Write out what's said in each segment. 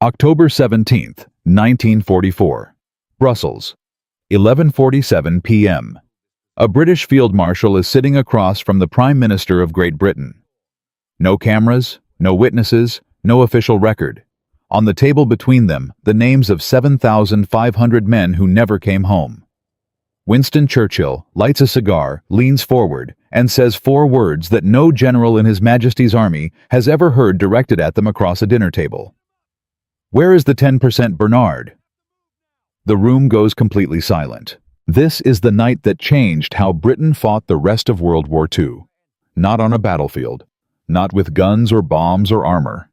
October 17th, 1944. Brussels. 11:47 p.m. A British Field Marshal is sitting across from the Prime Minister of Great Britain. No cameras, no witnesses, no official record. On the table between them, the names of 7,500 men who never came home. Winston Churchill lights a cigar, leans forward, and says 4 words that no general in His Majesty's army has ever heard directed at them across a dinner table. "Where is the 10% Bernard?" The room goes completely silent. This is the night that changed how Britain fought the rest of World War II. Not on a battlefield, not with guns or bombs or armor.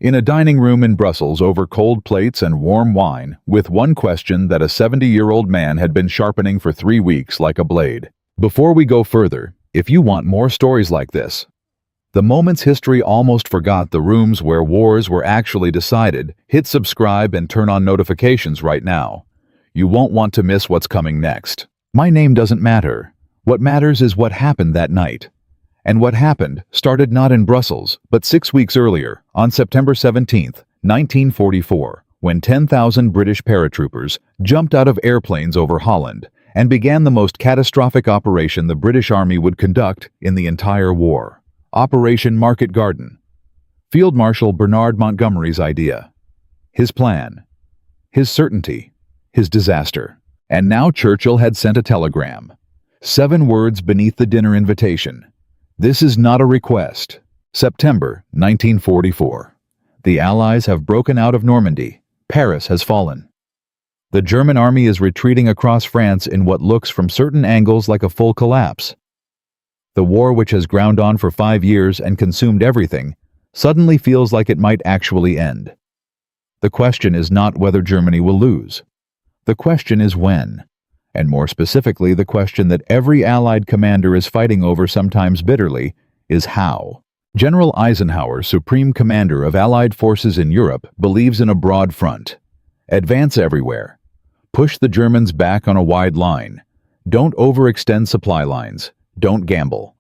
In a dining room in Brussels over cold plates and warm wine, with one question that a 70-year-old man had been sharpening for 3 weeks like a blade. Before we go further, if you want more stories like this, the moments history almost forgot the rooms where wars were actually decided, hit subscribe and turn on notifications right now. You won't want to miss what's coming next. My name doesn't matter. What matters is what happened that night. And what happened started not in Brussels, but 6 weeks earlier, on September 17th, 1944, when 10,000 British paratroopers jumped out of airplanes over Holland and began the most catastrophic operation the British Army would conduct in the entire war. Operation Market Garden. Field Marshal Bernard Montgomery's idea. His plan. His certainty. His disaster. And now Churchill had sent a telegram. 7 words beneath the dinner invitation. "This is not a request." September 1944. The Allies have broken out of Normandy. Paris has fallen. The German army is retreating across France in what looks from certain angles like a full collapse. The war, which has ground on for 5 years and consumed everything, suddenly feels like it might actually end. The question is not whether Germany will lose. The question is when. And more specifically, the question that every Allied commander is fighting over, sometimes bitterly, is how. General Eisenhower, Supreme Commander of Allied forces in Europe, believes in a broad front. Advance everywhere. Push the Germans back on a wide line. Don't overextend supply lines. Don't gamble.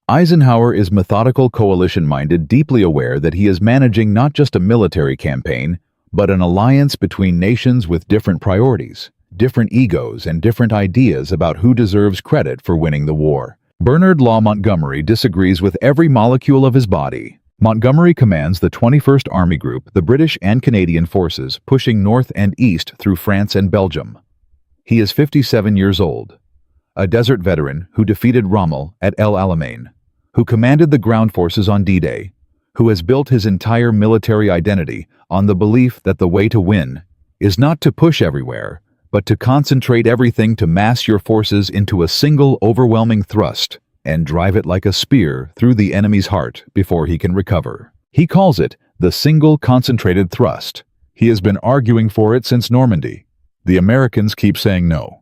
Eisenhower is methodical, coalition-minded, deeply aware that he is managing not just a military campaign, but an alliance between nations with different priorities, different egos, and different ideas about who deserves credit for winning the war. Bernard Law Montgomery disagrees with every molecule of his body. Montgomery commands the 21st Army Group, the British and Canadian forces, pushing north and east through France and Belgium. He is 57 years old. A desert veteran who defeated Rommel at El Alamein, who commanded the ground forces on D-Day, who has built his entire military identity on the belief that the way to win is not to push everywhere, but to concentrate everything to mass your forces into a single overwhelming thrust and drive it like a spear through the enemy's heart before he can recover. He calls it the single concentrated thrust. He has been arguing for it since Normandy. The Americans keep saying no.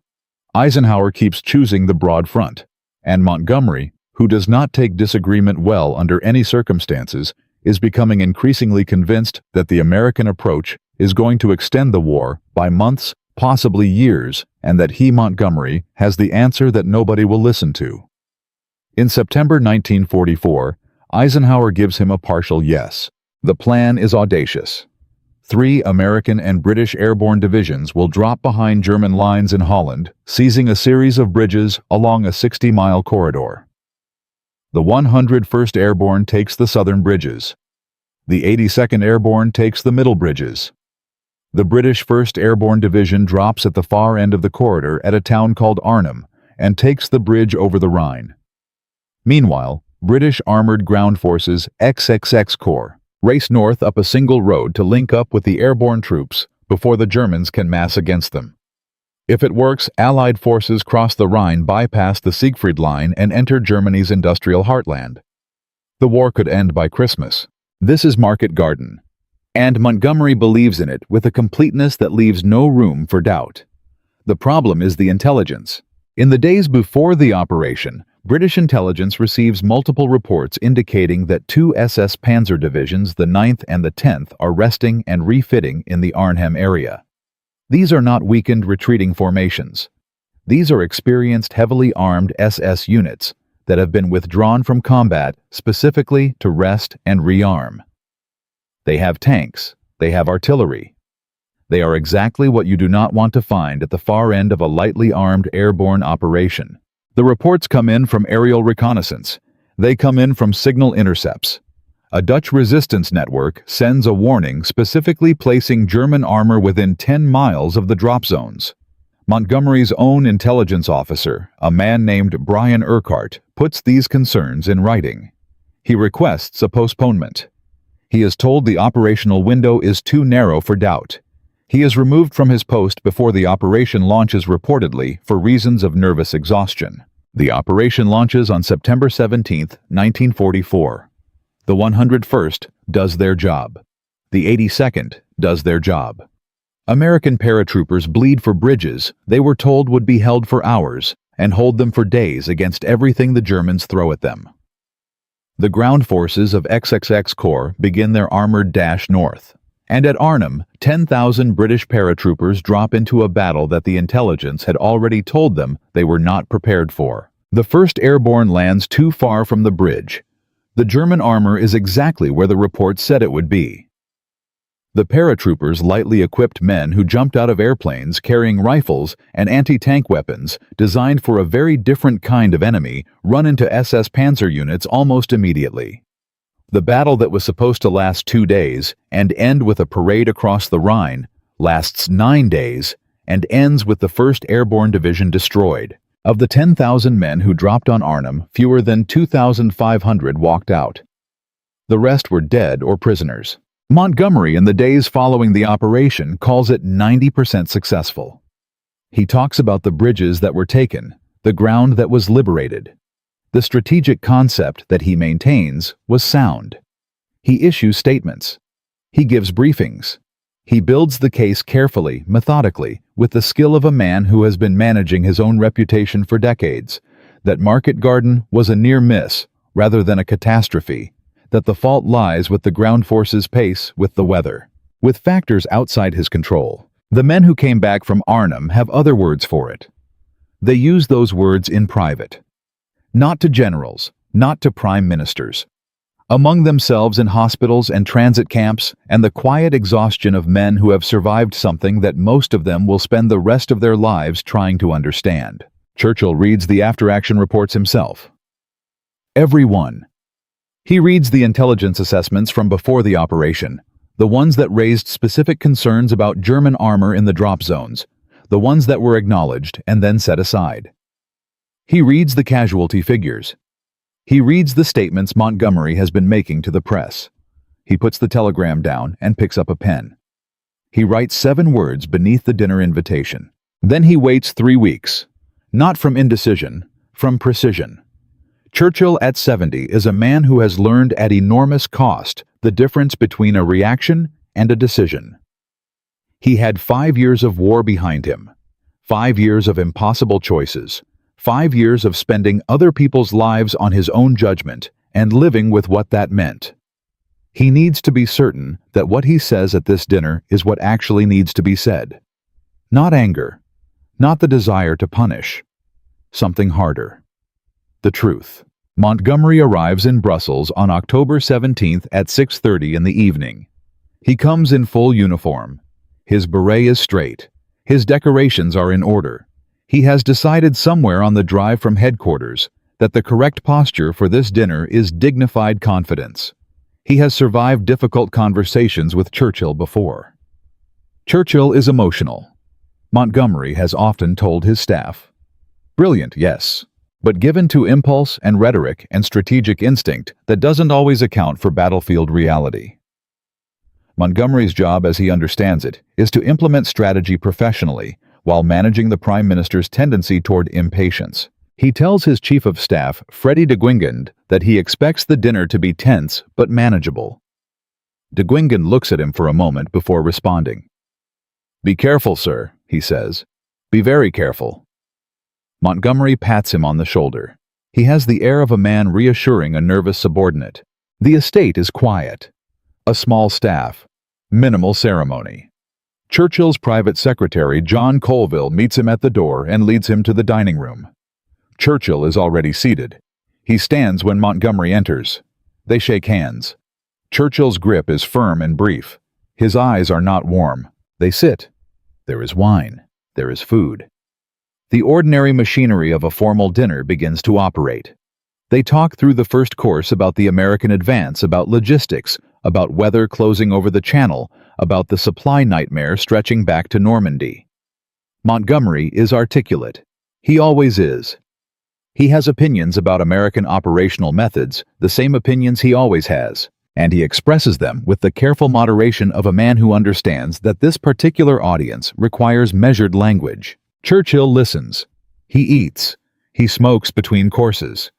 Eisenhower keeps choosing the broad front, and Montgomery, who does not take disagreement well under any circumstances, is becoming increasingly convinced that the American approach is going to extend the war by months, possibly years, and that he, Montgomery, has the answer that nobody will listen to. In September 1944, Eisenhower gives him a partial yes. The plan is audacious. 3 American and British airborne divisions will drop behind German lines in Holland, seizing a series of bridges along a 60-mile corridor. The 101st Airborne takes the southern bridges. The 82nd Airborne takes the middle bridges. The British 1st Airborne Division drops at the far end of the corridor at a town called Arnhem and takes the bridge over the Rhine. Meanwhile, British Armored Ground Forces XXX Corps race north up a single road to link up with the airborne troops before the Germans can mass against them. If it works, Allied forces cross the Rhine, bypass the Siegfried Line, and enter Germany's industrial heartland. The war could end by Christmas. This is Market Garden. And Montgomery believes in it with a completeness that leaves no room for doubt. The problem is the intelligence. In the days before the operation, British intelligence receives multiple reports indicating that 2 SS Panzer divisions, the 9th and the 10th, are resting and refitting in the Arnhem area. These are not weakened, retreating formations. These are experienced, heavily armed SS units that have been withdrawn from combat specifically to rest and rearm. They have tanks, They have artillery. They are exactly what you do not want to find at the far end of a lightly armed airborne operation. The reports come in from aerial reconnaissance. They come in from signal intercepts. A Dutch resistance network sends a warning specifically placing German armor within 10 miles of the drop zones. Montgomery's own intelligence officer, a man named Brian Urquhart, puts these concerns in writing. He requests a postponement. He is told the operational window is too narrow for doubt. He is removed from his post before the operation launches, reportedly for reasons of nervous exhaustion. The operation launches on September 17, 1944. The 101st does their job. The 82nd does their job. American paratroopers bleed for bridges they were told would be held for hours and hold them for days against everything the Germans throw at them. The ground forces of XXX Corps begin their armored dash north. And at Arnhem, 10,000 British paratroopers drop into a battle that the intelligence had already told them they were not prepared for. The 1st Airborne lands too far from the bridge. The German armor is exactly where the report said it would be. The paratroopers, lightly equipped men who jumped out of airplanes carrying rifles and anti-tank weapons designed for a very different kind of enemy, run into SS Panzer units almost immediately. The battle that was supposed to last 2 days and end with a parade across the Rhine lasts 9 days and ends with the 1st Airborne Division destroyed. Of the 10,000 men who dropped on Arnhem, fewer than 2,500 walked out. The rest were dead or prisoners. Montgomery, in the days following the operation, calls it 90% successful. He talks about the bridges that were taken, the ground that was liberated. The strategic concept that he maintains was sound. He issues statements. He gives briefings. He builds the case carefully, methodically, with the skill of a man who has been managing his own reputation for decades, that Market Garden was a near miss rather than a catastrophe, that the fault lies with the ground forces' pace with the weather, with factors outside his control. The men who came back from Arnhem have other words for it. They use those words in private. Not to generals, not to prime ministers. Among themselves in hospitals and transit camps, and the quiet exhaustion of men who have survived something that most of them will spend the rest of their lives trying to understand. Churchill reads the after-action reports himself. Every one. He reads the intelligence assessments from before the operation, the ones that raised specific concerns about German armor in the drop zones, the ones that were acknowledged and then set aside. He reads the casualty figures. He reads the statements Montgomery has been making to the press. He puts the telegram down and picks up a pen. He writes 7 words beneath the dinner invitation. Then he waits 3 weeks. Not from indecision, from precision. Churchill at 70 is a man who has learned at enormous cost the difference between a reaction and a decision. He had 5 years of war behind him, 5 years of impossible choices, 5 years of spending other people's lives on his own judgment and living with what that meant. He needs to be certain that what he says at this dinner is what actually needs to be said. Not anger, not the desire to punish. Something harder. The truth. Montgomery arrives in Brussels on October 17th at 6:30 in the evening. He comes in full uniform. His beret is straight. His decorations are in order. He has decided somewhere on the drive from headquarters that the correct posture for this dinner is dignified confidence. He has survived difficult conversations with Churchill before. Churchill is emotional. Montgomery has often told his staff. Brilliant, yes, but given to impulse and rhetoric and strategic instinct that doesn't always account for battlefield reality. Montgomery's job, as he understands it, is to implement strategy professionally while managing the Prime Minister's tendency toward impatience. He tells his Chief of Staff, Freddie de Guingand, that he expects the dinner to be tense but manageable. De Guingand looks at him for a moment before responding. "Be careful, sir," he says. "Be very careful." Montgomery pats him on the shoulder. He has the air of a man reassuring a nervous subordinate. The estate is quiet. A small staff. Minimal ceremony. Churchill's private secretary, John Colville, meets him at the door and leads him to the dining room. Churchill is already seated. He stands when Montgomery enters. They shake hands. Churchill's grip is firm and brief. His eyes are not warm. They sit. There is wine. There is food. The ordinary machinery of a formal dinner begins to operate. They talk through the first course about the American advance, about logistics, about weather closing over the Channel, about the supply nightmare stretching back to Normandy. Montgomery is articulate. He always is. He has opinions about American operational methods, the same opinions he always has, and he expresses them with the careful moderation of a man who understands that this particular audience requires measured language. Churchill listens. He eats. He smokes between courses.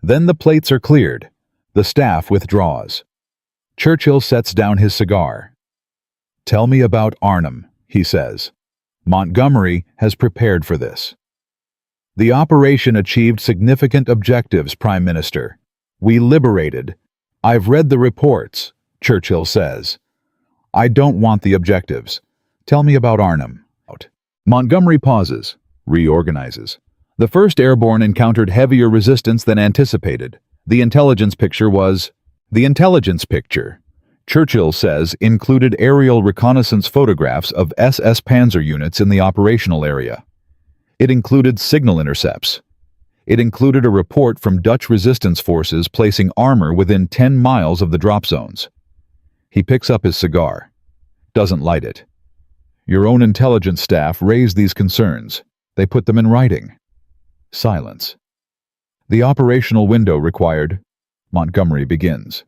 Then the plates are cleared. The staff withdraws. Churchill sets down his cigar. "Tell me about Arnhem," he says. "Montgomery has prepared for this." "The operation achieved significant objectives, Prime Minister. We liberated." "I've read the reports," Churchill says. "I don't want the objectives. Tell me about Arnhem." Montgomery pauses, reorganizes. The 1st Airborne encountered heavier resistance than anticipated. The intelligence picture, Churchill says, included aerial reconnaissance photographs of SS Panzer units in the operational area. It included signal intercepts. It included a report from Dutch resistance forces placing armor within 10 miles of the drop zones. He picks up his cigar. Doesn't light it. "Your own intelligence staff raised these concerns. They put them in writing." Silence. "The operational window required," Montgomery begins.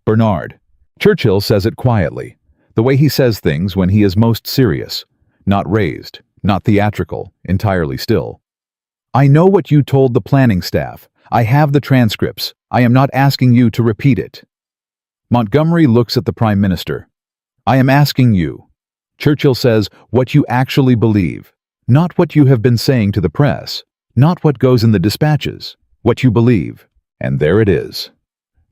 "Bernard." Churchill says it quietly, the way he says things when he is most serious, not raised, not theatrical, entirely still. "I know what you told the planning staff. I have the transcripts. I am not asking you to repeat it." Montgomery looks at the Prime Minister. "I am asking you," Churchill says, "what you actually believe, not what you have been saying to the press, not what goes in the dispatches, what you believe." And there it is.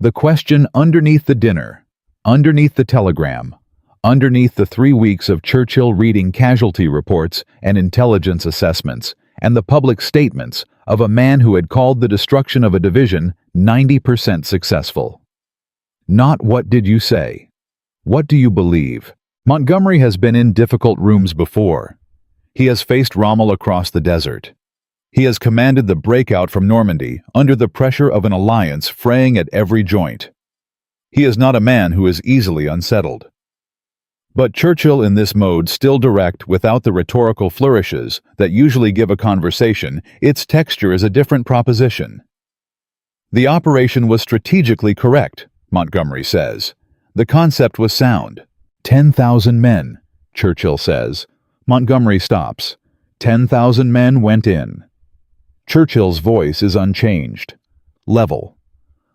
The question underneath the dinner, underneath the telegram, underneath the 3 weeks of Churchill reading casualty reports and intelligence assessments, and the public statements of a man who had called the destruction of a division 90% successful. Not what did you say? What do you believe? Montgomery has been in difficult rooms before. He has faced Rommel across the desert. He has commanded the breakout from Normandy under the pressure of an alliance fraying at every joint. He is not a man who is easily unsettled. But Churchill in this mode, still direct without the rhetorical flourishes that usually give a conversation, its texture is a different proposition. "The operation was strategically correct," Montgomery says. "The concept was sound. 10,000 men," Churchill says. Montgomery stops. 10,000 men went in. Churchill's voice is unchanged, level,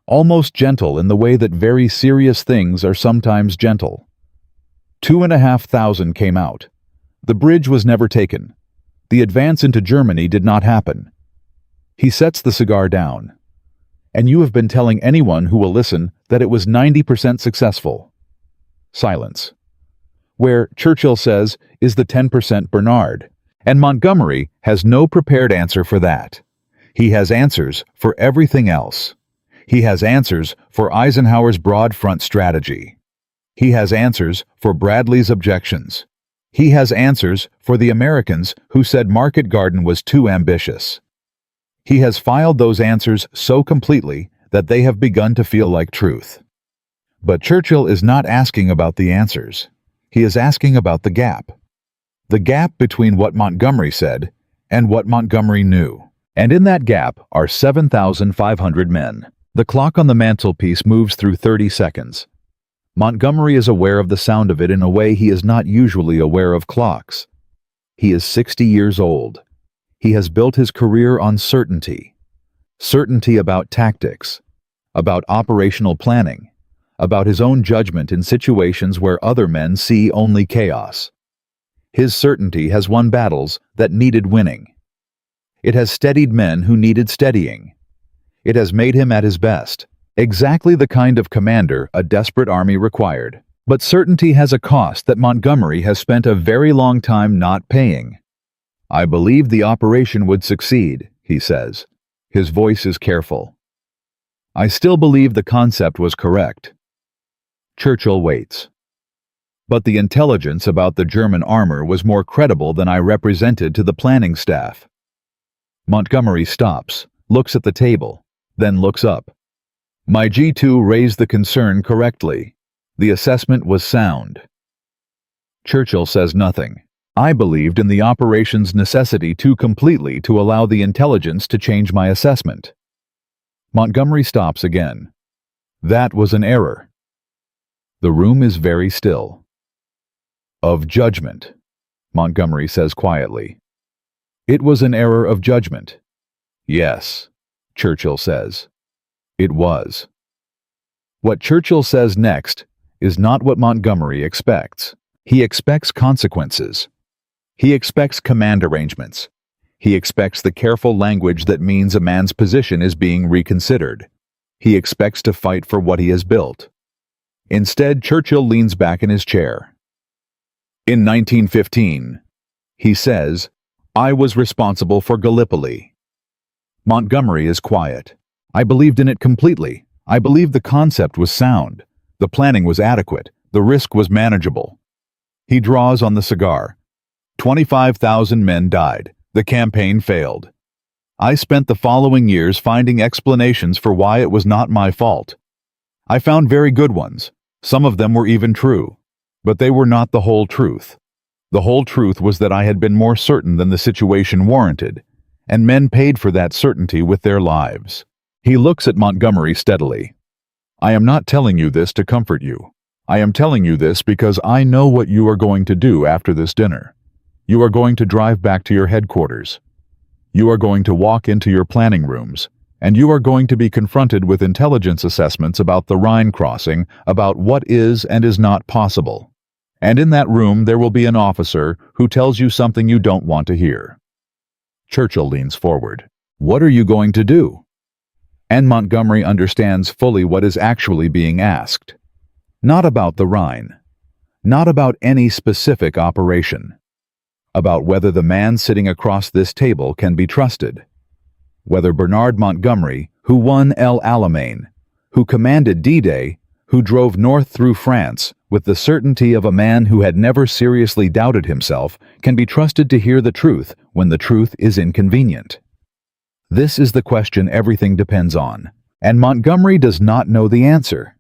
almost gentle in the way that very serious things are sometimes gentle. 2,500 came out. The bridge was never taken. The advance into Germany did not happen. He sets the cigar down. "And you have been telling anyone who will listen that it was 90% successful." Silence. Where, Churchill says, is the 10% Bernard? And Montgomery has no prepared answer for that. He has answers for everything else. He has answers for Eisenhower's broad front strategy. He has answers for Bradley's objections. He has answers for the Americans who said Market Garden was too ambitious. He has filed those answers so completely that they have begun to feel like truth. But Churchill is not asking about the answers. He is asking about the gap. The gap between what Montgomery said and what Montgomery knew. And in that gap are 7,500 men. The clock on the mantelpiece moves through 30 seconds. Montgomery is aware of the sound of it in a way he is not usually aware of clocks. He is 60 years old. He has built his career on certainty. Certainty about tactics, about operational planning, about his own judgment in situations where other men see only chaos. His certainty has won battles that needed winning. It has steadied men who needed steadying. It has made him at his best, exactly the kind of commander a desperate army required. But certainty has a cost that Montgomery has spent a very long time not paying. "I believed the operation would succeed," he says. His voice is careful. "I still believe the concept was correct." Churchill waits. But the intelligence about the German armor was more credible than I represented to the planning staff. Montgomery stops, looks at the table, then looks up. My G2 raised the concern correctly. The assessment was sound. Churchill says nothing. I believed in the operation's necessity too completely to allow the intelligence to change my assessment. Montgomery stops again. That was an error. The room is very still. Of judgment, Montgomery says quietly. It was an error of judgment. Yes, Churchill says. It was. What Churchill says next is not what Montgomery expects. He expects consequences. He expects command arrangements. He expects the careful language that means a man's position is being reconsidered. He expects to fight for what he has built. Instead, Churchill leans back in his chair. In 1915, he says, I was responsible for Gallipoli. Montgomery is quiet. I believed in it completely. I believed the concept was sound. The planning was adequate. The risk was manageable. He draws on the cigar. 25,000 men died. The campaign failed. I spent the following years finding explanations for why it was not my fault. I found very good ones. Some of them were even true. But they were not the whole truth. The whole truth was that I had been more certain than the situation warranted, and men paid for that certainty with their lives. He looks at Montgomery steadily. I am not telling you this to comfort you. I am telling you this because I know what you are going to do after this dinner. You are going to drive back to your headquarters. You are going to walk into your planning rooms, and you are going to be confronted with intelligence assessments about the Rhine crossing, about what is and is not possible. And in that room there will be an officer who tells you something you don't want to hear. Churchill leans forward. What are you going to do? And Montgomery understands fully what is actually being asked. Not about the Rhine. Not about any specific operation. About whether the man sitting across this table can be trusted. Whether Bernard Montgomery, who won El Alamein, who commanded D-Day, who drove north through France with the certainty of a man who had never seriously doubted himself, can be trusted to hear the truth when the truth is inconvenient. This is the question everything depends on, and Montgomery does not know the answer.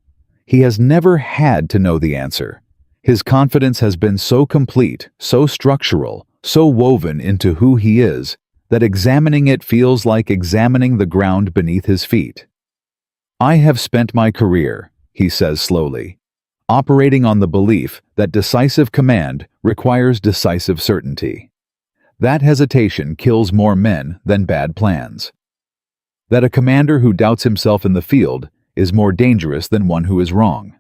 He has never had to know the answer. His confidence has been so complete, so structural, so woven into who he is, that examining it feels like examining the ground beneath his feet. I have spent my career, he says slowly, operating on the belief that decisive command requires decisive certainty. That hesitation kills more men than bad plans. That a commander who doubts himself in the field is more dangerous than one who is wrong.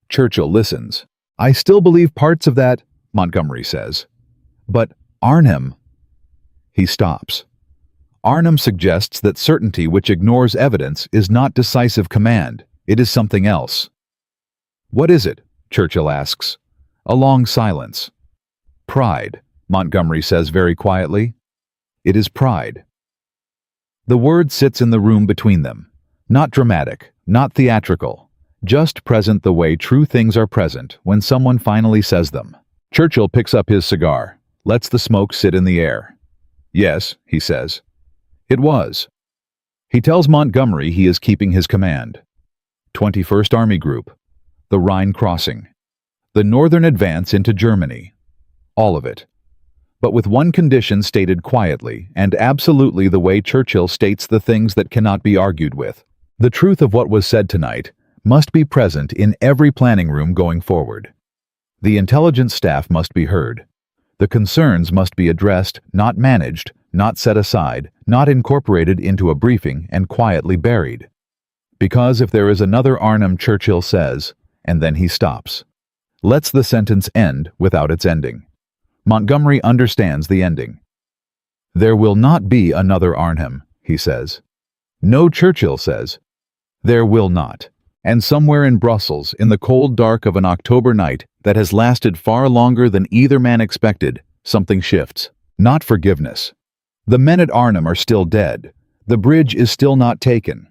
Churchill listens. I still believe parts of that, Montgomery says. But Arnhem... He stops. Arnhem suggests that certainty which ignores evidence is not decisive command. It is something else. What is it? Churchill asks. A long silence. Pride, Montgomery says very quietly. It is pride. The word sits in the room between them. Not dramatic, not theatrical, just present the way true things are present when someone finally says them. Churchill picks up his cigar, lets the smoke sit in the air. Yes, he says. It was. He tells Montgomery he is keeping his command. 21st Army Group. The Rhine crossing. The northern advance into Germany. All of it. But with one condition stated quietly and absolutely the way Churchill states the things that cannot be argued with. The truth of what was said tonight must be present in every planning room going forward. The intelligence staff must be heard. The concerns must be addressed, not managed, not set aside, not incorporated into a briefing and quietly buried. Because if there is another Arnhem, Churchill says, and then he stops. Lets the sentence end without its ending. Montgomery understands the ending. There will not be another Arnhem, he says. No, Churchill says. There will not. And somewhere in Brussels, in the cold dark of an October night that has lasted far longer than either man expected, something shifts. Not forgiveness. The men at Arnhem are still dead. The bridge is still not taken.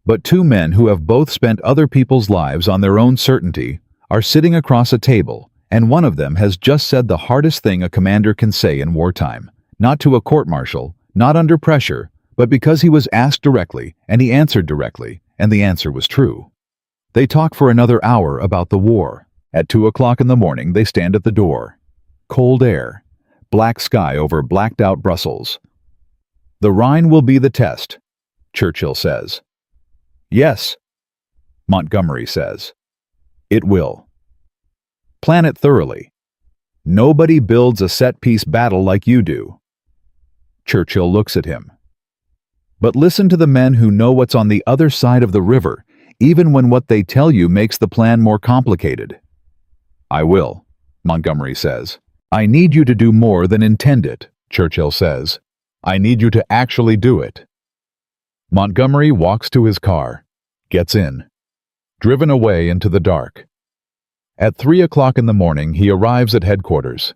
But two men who have both spent other people's lives on their own certainty, are sitting across a table, and one of them has just said the hardest thing a commander can say in wartime, not to a court-martial, not under pressure, but because he was asked directly, and he answered directly, and the answer was true. They talk for another hour about the war. At 2 o'clock in the morning, they stand at the door. Cold air, black sky over blacked-out Brussels. "The Rhine will be the test," Churchill says. "Yes," Montgomery says. "It will. Plan it thoroughly. Nobody builds a set-piece battle like you do." Churchill looks at him. "But listen to the men who know what's on the other side of the river, even when what they tell you makes the plan more complicated." "I will," Montgomery says. "I need you to do more than intend it," Churchill says. "I need you to actually do it." Montgomery walks to his car, gets in, driven away into the dark. At 3 o'clock in the morning, he arrives at headquarters,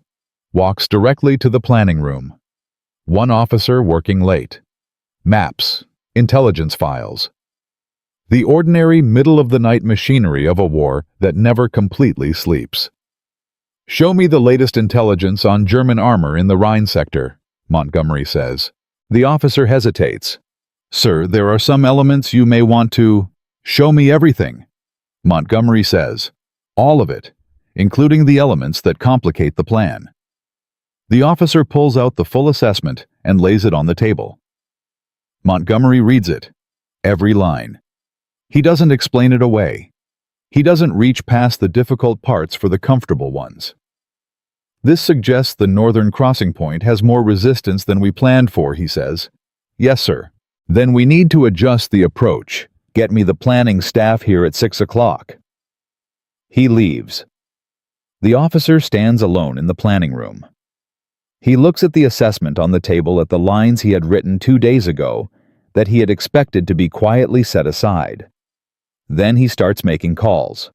walks directly to the planning room. One officer working late. Maps, intelligence files. The ordinary middle-of-the-night machinery of a war that never completely sleeps. "Show me the latest intelligence on German armor in the Rhine sector," Montgomery says. The officer hesitates. "Sir, there are some elements you may want to—" "Show me everything," Montgomery says. "All of it, including the elements that complicate the plan." The officer pulls out the full assessment and lays it on the table. Montgomery reads it, every line. He doesn't explain it away. He doesn't reach past the difficult parts for the comfortable ones. "This suggests the northern crossing point has more resistance than we planned for," he says. "Yes, sir. Then we need to adjust the approach. Get me the planning staff here at 6 o'clock. He leaves. The officer stands alone in the planning room. He looks at the assessment on the table at the lines he had written 2 days ago that he had expected to be quietly set aside. Then he starts making calls.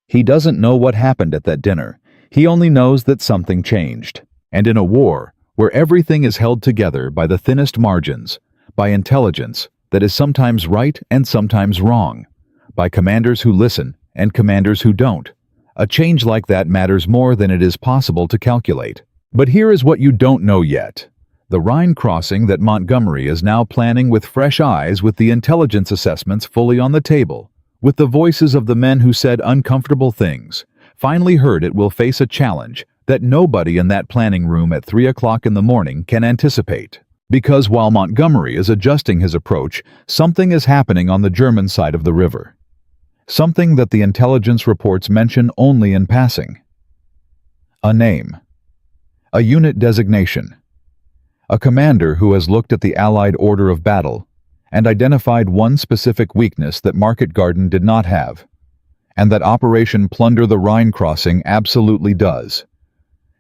He doesn't know what happened at that dinner. He only knows that something changed. And in a war, where everything is held together by the thinnest margins, by intelligence that is sometimes right and sometimes wrong, by commanders who listen and commanders who don't, a change like that matters more than it is possible to calculate. But here is what you don't know yet. The Rhine crossing that Montgomery is now planning with fresh eyes, with the intelligence assessments fully on the table, with the voices of the men who said uncomfortable things, finally heard it will face a challenge that nobody in that planning room at 3 o'clock in the morning can anticipate. Because while Montgomery is adjusting his approach, something is happening on the German side of the river. Something that the intelligence reports mention only in passing. A name. A unit designation. A commander who has looked at the Allied order of battle and identified one specific weakness that Market Garden did not have, and that Operation Plunder the Rhine crossing absolutely does.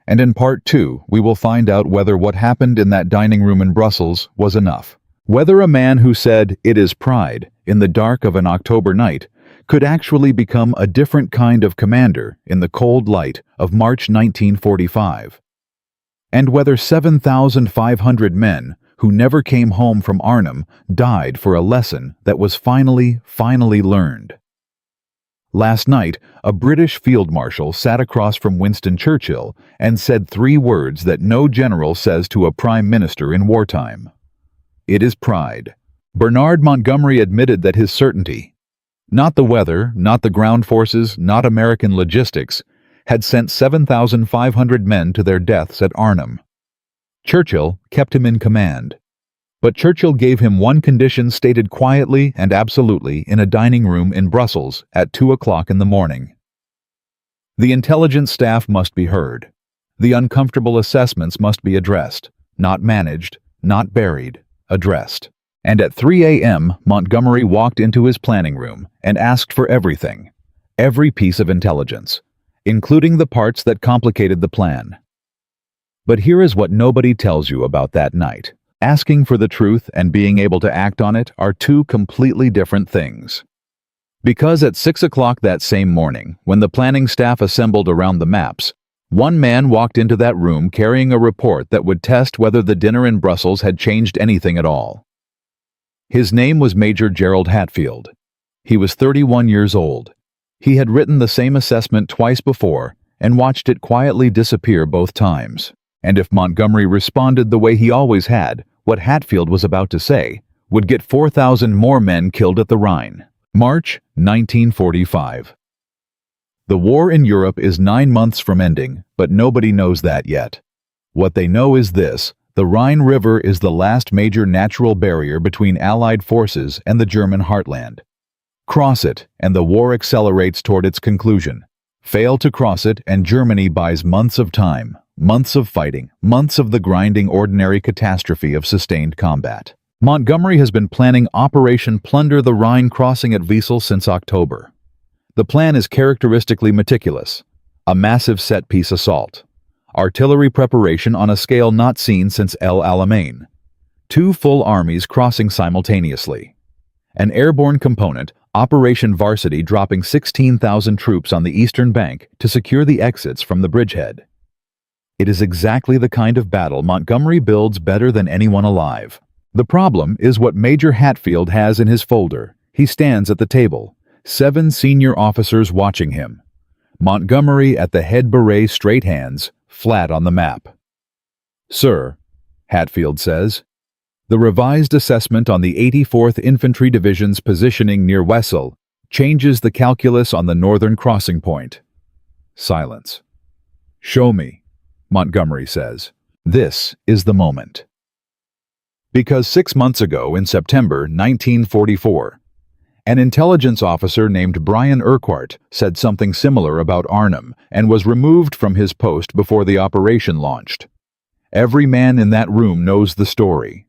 And in Part 2, we will find out whether what happened in that dining room in Brussels was enough. Whether a man who said, "It is pride," in the dark of an October night, could actually become a different kind of commander in the cold light of March 1945. And whether 7,500 men who never came home from Arnhem died for a lesson that was finally learned. Last night, a British field marshal sat across from Winston Churchill and said 3 words that no general says to a prime minister in wartime. It is pride. Bernard Montgomery admitted that his certainty, not the weather, not the ground forces, not American logistics, had sent 7,500 men to their deaths at Arnhem. Churchill kept him in command. But Churchill gave him one condition stated quietly and absolutely in a dining room in Brussels at 2 o'clock in the morning. The intelligence staff must be heard. The uncomfortable assessments must be addressed, not managed, not buried, addressed. And at 3 a.m., Montgomery walked into his planning room and asked for everything, every piece of intelligence, including the parts that complicated the plan. But here is what nobody tells you about that night. Asking for the truth and being able to act on it are 2 completely different things. Because at 6 o'clock that same morning, when the planning staff assembled around the maps, one man walked into that room carrying a report that would test whether the dinner in Brussels had changed anything at all. His name was Major Gerald Hatfield. He was 31 years old. He had written the same assessment twice before and watched it quietly disappear both times. And if Montgomery responded the way he always had, what Hatfield was about to say would get 4,000 more men killed at the Rhine. March 1945. The war in Europe is 9 months from ending, but nobody knows that yet. What they know is this: the Rhine River is the last major natural barrier between Allied forces and the German heartland. Cross it, and the war accelerates toward its conclusion. Fail to cross it, and Germany buys months of time, months of fighting, months of the grinding ordinary catastrophe of sustained combat. Montgomery has been planning Operation Plunder the Rhine crossing at Wesel since October. The plan is characteristically meticulous: a massive set-piece assault, artillery preparation on a scale not seen since El Alamein, 2 full armies crossing simultaneously, an airborne component, Operation Varsity, dropping 16,000 troops on the eastern bank to secure the exits from the bridgehead. It is exactly the kind of battle Montgomery builds better than anyone alive. The problem is what Major Hatfield has in his folder. He stands at the table, 7 senior officers watching him. Montgomery at the head, beret, straight hands, flat on the map. "Sir," Hatfield says, "the revised assessment on the 84th Infantry Division's positioning near Wesel changes the calculus on the northern crossing point." Silence. "Show me," Montgomery says. "This is the moment." Because 6 months ago, in September 1944, an intelligence officer named Brian Urquhart said something similar about Arnhem and was removed from his post before the operation launched. Every man in that room knows the story.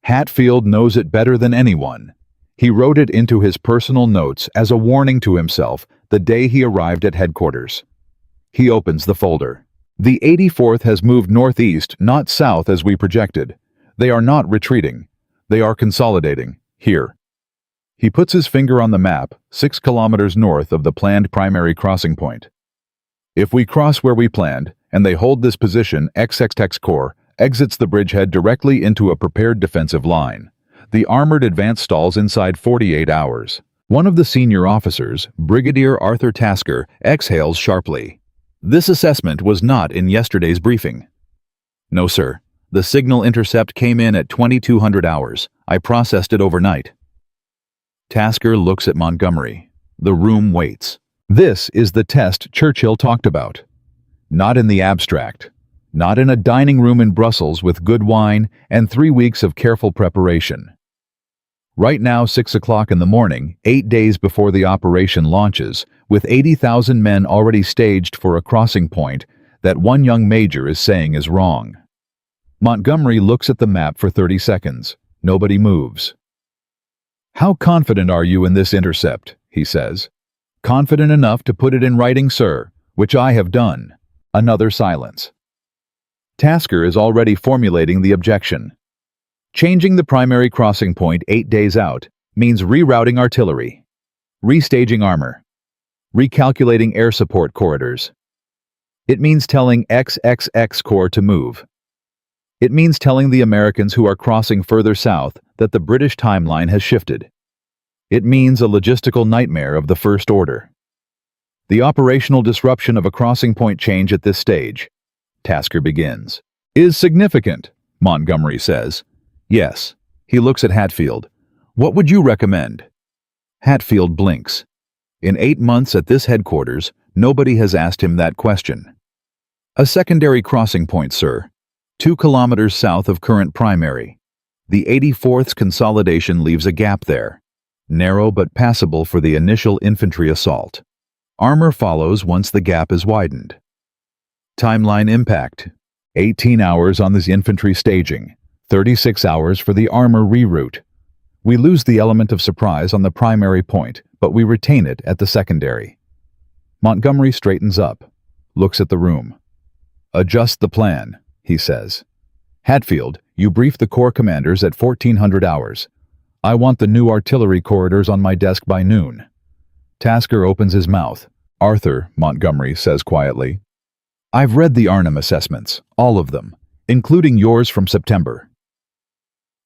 Hatfield knows it better than anyone. He wrote it into his personal notes as a warning to himself the day he arrived at headquarters. He opens the folder. The 84th has moved northeast, not south as we projected. They are not retreating. They are consolidating. Here. He puts his finger on the map, 6 kilometers north of the planned primary crossing point. If we cross where we planned, and they hold this position, XX Corps exits the bridgehead directly into a prepared defensive line. The armored advance stalls inside 48 hours. One of the senior officers, Brigadier Arthur Tasker, exhales sharply. This assessment was not in yesterday's briefing. "No, sir. The signal intercept came in at 2200 hours. I processed it overnight." Tasker looks at Montgomery. The room waits. This is the test Churchill talked about. Not in the abstract. Not in a dining room in Brussels with good wine and 3 weeks of careful preparation. Right now, 6 o'clock in the morning, 8 days before the operation launches, with 80,000 men already staged for a crossing point that one young major is saying is wrong. Montgomery looks at the map for 30 seconds. Nobody moves. "How confident are you in this intercept?" he says. "Confident enough to put it in writing, sir, which I have done." Another silence. Tasker is already formulating the objection. Changing the primary crossing point 8 days out means rerouting artillery, restaging armor, recalculating air support corridors. It means telling XXX Corps to move. It means telling the Americans who are crossing further south that the British timeline has shifted. It means a logistical nightmare of the first order. The operational disruption of a crossing point change at this stage, Tasker begins, is significant, Montgomery says. Yes. He looks at Hatfield. What would you recommend? Hatfield blinks. In 8 months at this headquarters, nobody has asked him that question. A secondary crossing point, sir. 2 kilometers south of current primary. The 84th's consolidation leaves a gap there, narrow but passable for the initial infantry assault. Armor follows once the gap is widened. Timeline impact: 18 hours on this infantry staging, 36 hours for the armor reroute. We lose the element of surprise on the primary point, but we retain it at the secondary. Montgomery straightens up, looks at the room. Adjust the plan, he says. Hatfield, you brief the Corps commanders at 1400 hours. I want the new artillery corridors on my desk by noon. Tasker opens his mouth. Arthur, Montgomery says quietly. I've read the Arnhem assessments, all of them, including yours from September.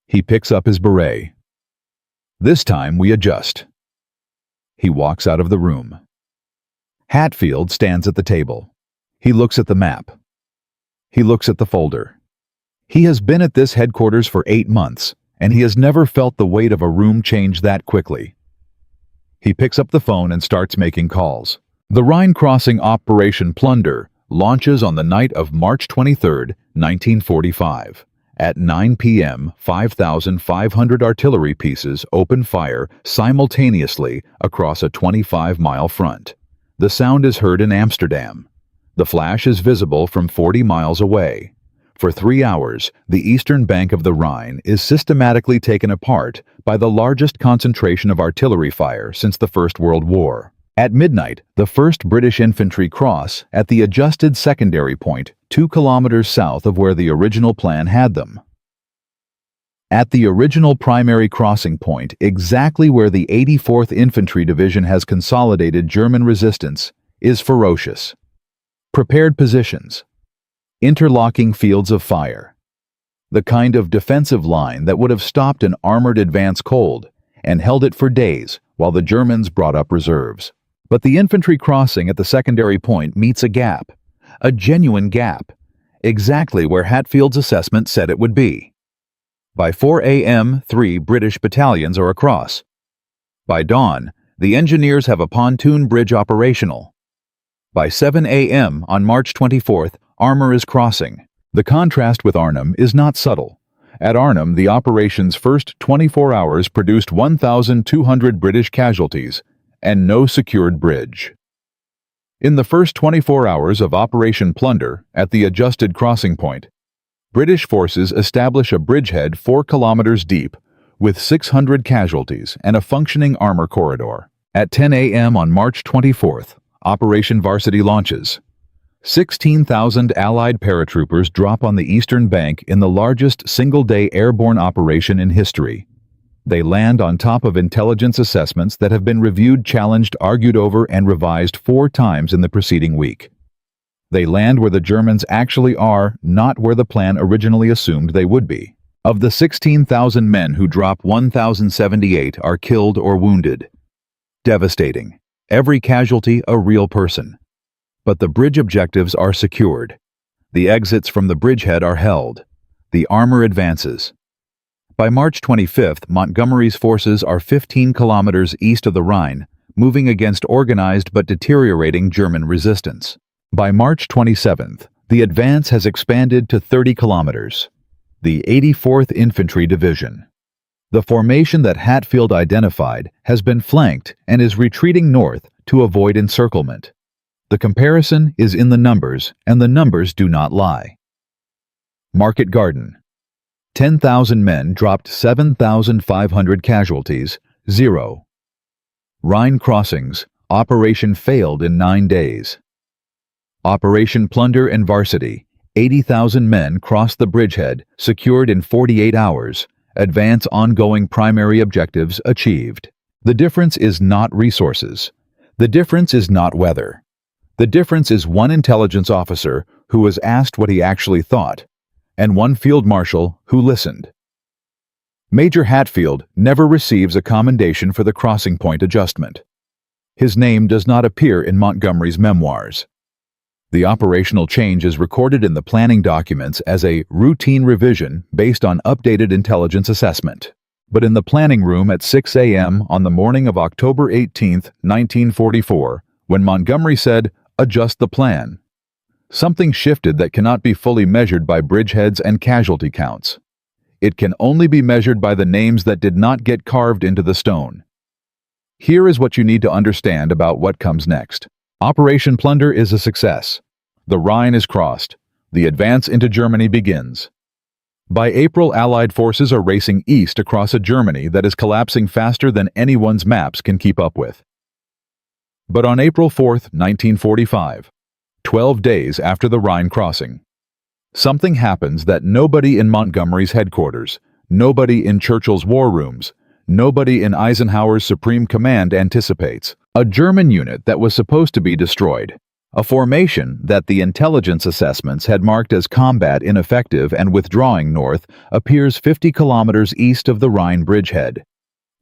He picks up his beret. This time we adjust. He walks out of the room. Hatfield stands at the table. He looks at the map. He looks at the folder. He has been at this headquarters for 8 months, and he has never felt the weight of a room change that quickly. He picks up the phone and starts making calls. The Rhine crossing Operation Plunder launches on the night of March 23, 1945. At 9 p.m., 5,500 artillery pieces open fire simultaneously across a 25-mile front. The sound is heard in Amsterdam. The flash is visible from 40 miles away. For 3 hours, the eastern bank of the Rhine is systematically taken apart by the largest concentration of artillery fire since the First World War. At midnight, the 1st British Infantry cross at the adjusted secondary point 2 kilometers south of where the original plan had them. At the original primary crossing point, exactly where the 84th Infantry Division has consolidated German resistance, is ferocious. Prepared positions. Interlocking fields of fire. The kind of defensive line that would have stopped an armored advance cold and held it for days while the Germans brought up reserves. But the infantry crossing at the secondary point meets a gap, a genuine gap, exactly where Hatfield's assessment said it would be. By 4 a.m., 3 British battalions are across. By dawn, the engineers have a pontoon bridge operational. By 7 a.m. on March 24th, armor is crossing. The contrast with Arnhem is not subtle. At Arnhem, the operation's first 24 hours produced 1,200 British casualties and no secured bridge. In the first 24 hours of Operation Plunder at the adjusted crossing point, British forces establish a bridgehead 4 kilometers deep with 600 casualties and a functioning armor corridor. At 10 a.m. on March 24th, Operation Varsity launches. 16,000 Allied paratroopers drop on the eastern bank in the largest single-day airborne operation in history. They land on top of intelligence assessments that have been reviewed, challenged, argued over, and revised 4 times in the preceding week. They land where the Germans actually are, not where the plan originally assumed they would be. Of the 16,000 men who drop, 1,078 are killed or wounded. Devastating. Every casualty a real person. But the bridge objectives are secured. The exits from the bridgehead are held. The armor advances. By March 25th, Montgomery's forces are 15 kilometers east of the Rhine, moving against organized but deteriorating German resistance. By March 27th, the advance has expanded to 30 kilometers. The 84th Infantry Division. The formation that Hatfield identified has been flanked and is retreating north to avoid encirclement. The comparison is in the numbers, and the numbers do not lie. Market Garden. 10,000 men dropped 7,500 casualties, 0. Rhine crossings, operation failed in 9 days. Operation Plunder and Varsity, 80,000 men crossed the bridgehead, secured in 48 hours. Advance ongoing primary objectives achieved. The difference is not resources. The difference is not weather. The difference is one intelligence officer who was asked what he actually thought, and one field marshal who listened. Major Hatfield never receives a commendation for the crossing point adjustment. His name does not appear in Montgomery's memoirs. The operational change is recorded in the planning documents as a routine revision based on updated intelligence assessment. But in the planning room at 6 a.m. on the morning of October 18, 1944, when Montgomery said, "Adjust the plan," something shifted that cannot be fully measured by bridgeheads and casualty counts. It can only be measured by the names that did not get carved into the stone. Here is what you need to understand about what comes next. Operation Plunder is a success. The Rhine is crossed. The advance into Germany begins. By April, Allied forces are racing east across a Germany that is collapsing faster than anyone's maps can keep up with. But on April 4, 1945, 12 days after the Rhine crossing, something happens that nobody in Montgomery's headquarters, nobody in Churchill's war rooms, nobody in Eisenhower's Supreme Command anticipates. A German unit that was supposed to be destroyed. A formation that the intelligence assessments had marked as combat ineffective and withdrawing north appears 50 kilometers east of the Rhine bridgehead.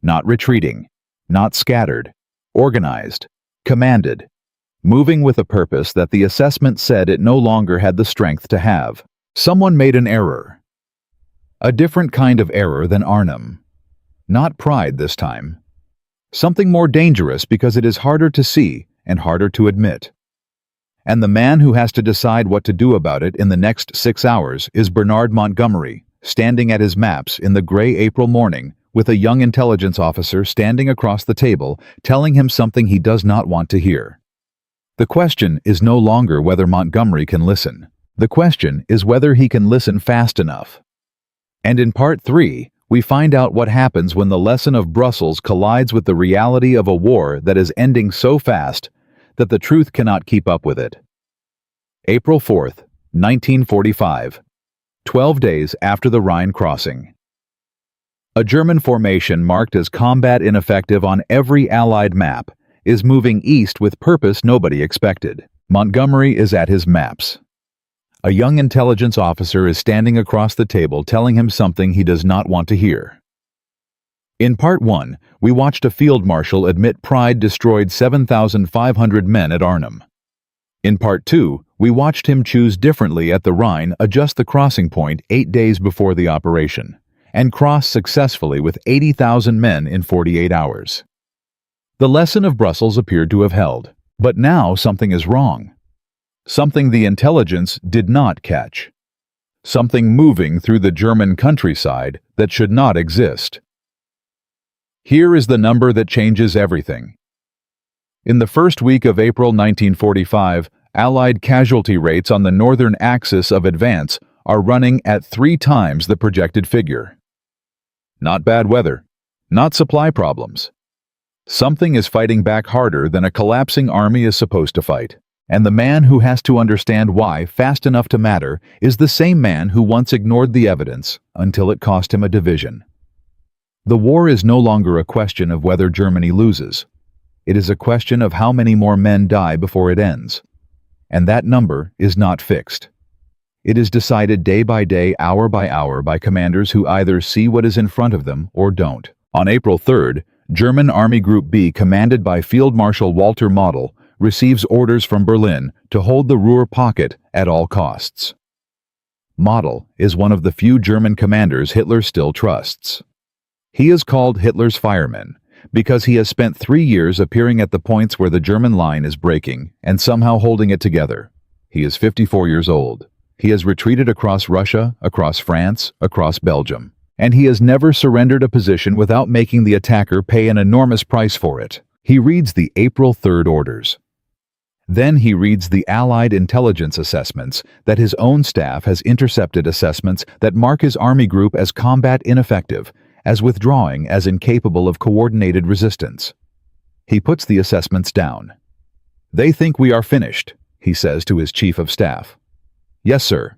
Not retreating, not scattered, organized, commanded. moving with a purpose that the assessment said it no longer had the strength to have. Someone made an error. A different kind of error than Arnhem. Not pride this time. Something more dangerous because it is harder to see and harder to admit. And the man who has to decide what to do about it in the next 6 hours is Bernard Montgomery, standing at his maps in the gray April morning with a young intelligence officer standing across the table telling him something he does not want to hear. The question is no longer whether Montgomery can listen. The question is whether he can listen fast enough. And in Part 3, we find out what happens when the lesson of Brussels collides with the reality of a war that is ending so fast that the truth cannot keep up with it. April 4th, 1945, 12 days after the Rhine crossing. A German formation marked as combat ineffective on every Allied map is moving east with purpose nobody expected. Montgomery is at his maps. A young intelligence officer is standing across the table telling him something he does not want to hear. In Part 1, we watched a field marshal admit pride destroyed 7,500 men at Arnhem. In Part 2, we watched him choose differently at the Rhine, adjust the crossing point 8 days before the operation, and cross successfully with 80,000 men in 48 hours. The lesson of Brussels appeared to have held, but now something is wrong. Something the intelligence did not catch. Something moving through the German countryside that should not exist. Here is the number that changes everything. In the first week of April 1945, Allied casualty rates on the northern axis of advance are running at 3 times the projected figure. Not bad weather, not supply problems. Something is fighting back harder than a collapsing army is supposed to fight. And the man who has to understand why fast enough to matter is the same man who once ignored the evidence until it cost him a division. The war is no longer a question of whether Germany loses. It is a question of how many more men die before it ends. And that number is not fixed. It is decided day by day, hour by commanders who either see what is in front of them or don't. On April 3rd, German Army Group B, commanded by Field Marshal Walter Model, receives orders from Berlin to hold the Ruhr pocket at all costs. Model is one of the few German commanders Hitler still trusts. He is called Hitler's fireman because he has spent 3 years appearing at the points where the German line is breaking and somehow holding it together. He is 54 years old. He has retreated across Russia, across France, across Belgium, and he has never surrendered a position without making the attacker pay an enormous price for it. He reads the April 3rd orders. Then he reads the Allied intelligence assessments that his own staff has intercepted, assessments that mark his army group as combat ineffective, as withdrawing, as incapable of coordinated resistance. He puts the assessments down. "They think we are finished," he says to his chief of staff. "Yes, sir."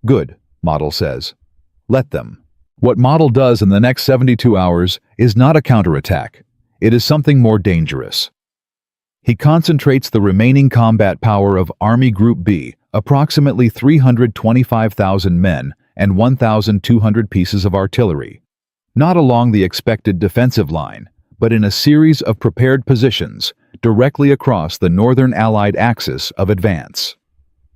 "Good," Model says. "Let them." What Model does in the next 72 hours is not a counterattack. It is something more dangerous. He concentrates the remaining combat power of Army Group B, approximately 325,000 men and 1,200 pieces of artillery, not along the expected defensive line, but in a series of prepared positions directly across the northern Allied axis of advance.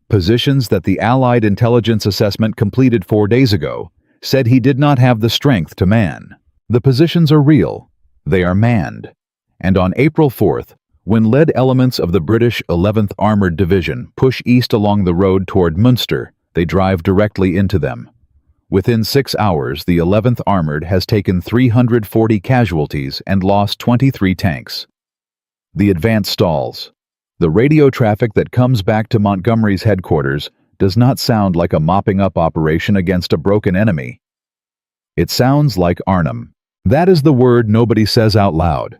Positions that the Allied intelligence assessment completed 4 days ago said he did not have the strength to man. The positions are real. They are manned. And on April 4th, when lead elements of the British 11th Armored Division push east along the road toward Münster, they drive directly into them. Within 6 hours, the 11th Armored has taken 340 casualties and lost 23 tanks. The advance stalls. The radio traffic that comes back to Montgomery's headquarters does not sound like a mopping-up operation against a broken enemy. It sounds like Arnhem. That is the word nobody says out loud.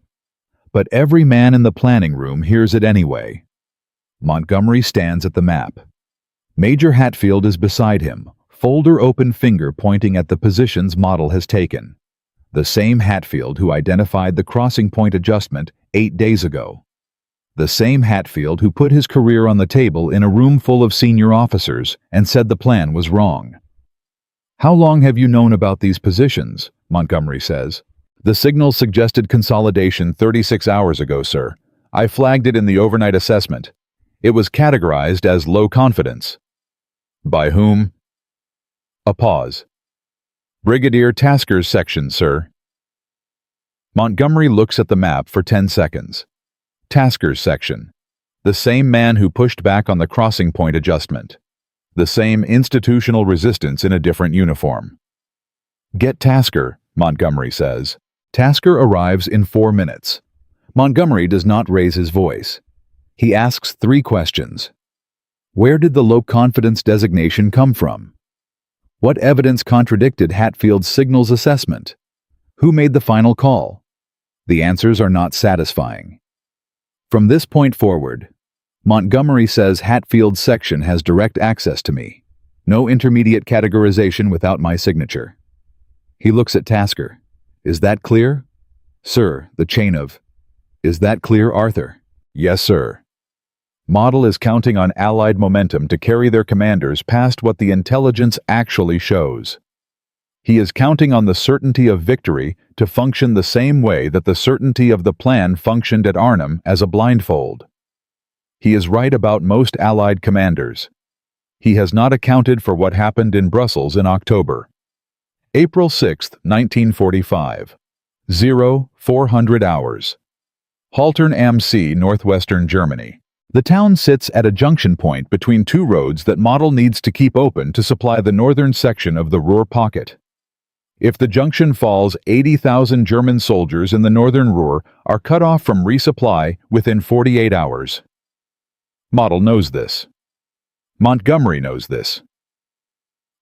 But every man in the planning room hears it anyway. Montgomery stands at the map. Major Hatfield is beside him, folder open, finger pointing at the positions Model has taken. The same Hatfield who identified the crossing point adjustment 8 days ago. The same Hatfield who put his career on the table in a room full of senior officers and said the plan was wrong. "How long have you known about these positions?" Montgomery says. "The signal suggested consolidation 36 hours ago, sir. I flagged it in the overnight assessment. It was categorized as low confidence. By whom? A pause. Brigadier Tasker's section, sir. Montgomery looks at the map for 10 seconds. Tasker's section. The same man who pushed back on the crossing point adjustment. The same institutional resistance in a different uniform. Get Tasker, Montgomery says. Tasker arrives in 4 minutes. Montgomery does not raise his voice. He asks 3 questions. Where did the low confidence designation come from? What evidence contradicted Hatfield's signals assessment? Who made the final call? The answers are not satisfying. From this point forward, Montgomery says Hatfield's section has direct access to me. No intermediate categorization without my signature. He looks at Tasker. Is that clear? Sir, the chain of... Is that clear, Arthur? Yes, sir. Model is counting on Allied momentum to carry their commanders past what the intelligence actually shows. He is counting on the certainty of victory to function the same way that the certainty of the plan functioned at Arnhem as a blindfold. He is right about most Allied commanders. He has not accounted for what happened in Brussels in October. April 6, 1945. 0400 hours. Haltern am See, northwestern Germany. The town sits at a junction point between 2 roads that Model needs to keep open to supply the northern section of the Ruhr pocket. If the junction falls, 80,000 German soldiers in the northern Ruhr are cut off from resupply within 48 hours. Model knows this. Montgomery knows this.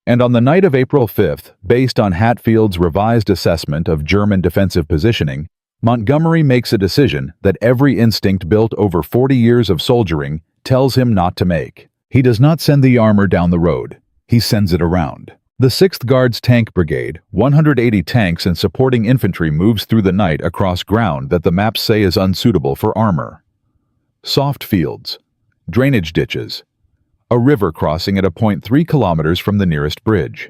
And on the night of April 5th, based on Hatfield's revised assessment of German defensive positioning, Montgomery makes a decision that every instinct built over 40 years of soldiering tells him not to make. He does not send the armor down the road. He sends it around. The 6th Guards Tank Brigade, 180 tanks and supporting infantry moves through the night across ground that the maps say is unsuitable for armor. Soft fields, drainage ditches, a river crossing at a point 3 kilometers from the nearest bridge.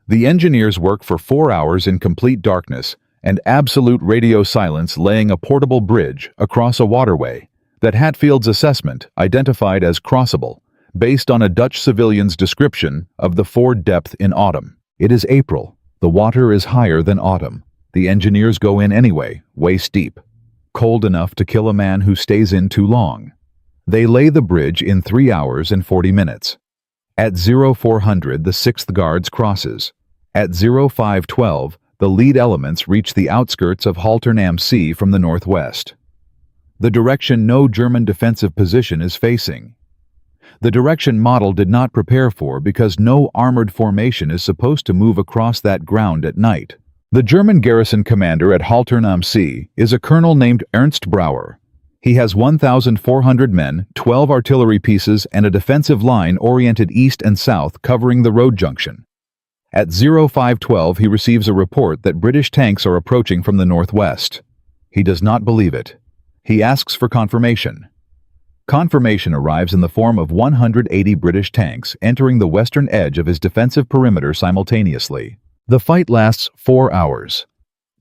The engineers work for 4 hours in complete darkness and absolute radio silence, laying a portable bridge across a waterway that Hatfield's assessment identified as crossable, based on a Dutch civilian's description of the ford depth in autumn. It is April. The water is higher than autumn. The engineers go in anyway, waist deep. Cold enough to kill a man who stays in too long. They lay the bridge in 3 hours and 40 minutes. At 0400, the 6th Guards crosses. At 0512, the lead elements reach the outskirts of Haltern am See from the northwest. The direction no German defensive position is facing. The direction Model did not prepare for because no armored formation is supposed to move across that ground at night. The German garrison commander at Haltern am See is a colonel named Ernst Brauer. He has 1,400 men, 12 artillery pieces, and a defensive line oriented east and south covering the road junction. At 0512, he receives a report that British tanks are approaching from the northwest. He does not believe it. He asks for confirmation. Confirmation arrives in the form of 180 British tanks entering the western edge of his defensive perimeter simultaneously. The fight lasts 4 hours.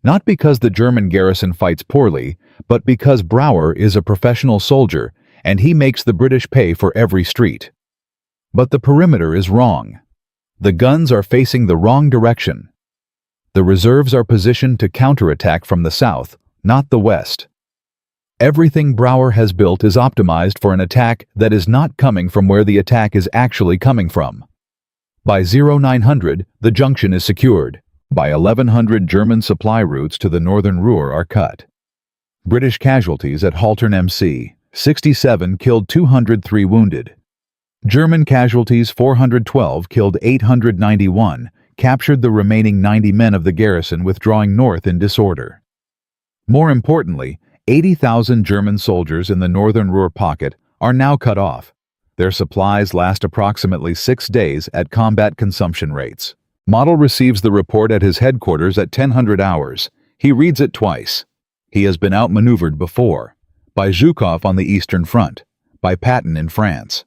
Not because the German garrison fights poorly, but because Brauer is a professional soldier and he makes the British pay for every street. But the perimeter is wrong. The guns are facing the wrong direction. The reserves are positioned to counterattack from the south, not the west. Everything Brauer has built is optimized for an attack that is not coming from where the attack is actually coming from. By 0900, the junction is secured. By 1100, German supply routes to the northern Ruhr are cut. British casualties at Haltern am See, 67 killed, 203 wounded. German casualties, 412 killed, 891, captured the remaining 90 men of the garrison withdrawing north in disorder. More importantly, 80,000 German soldiers in the northern Ruhr pocket are now cut off. Their supplies last approximately 6 days at combat consumption rates. Model receives the report at his headquarters at 1000 hours. He reads it twice. He has been outmaneuvered before, by Zhukov on the Eastern Front, by Patton in France.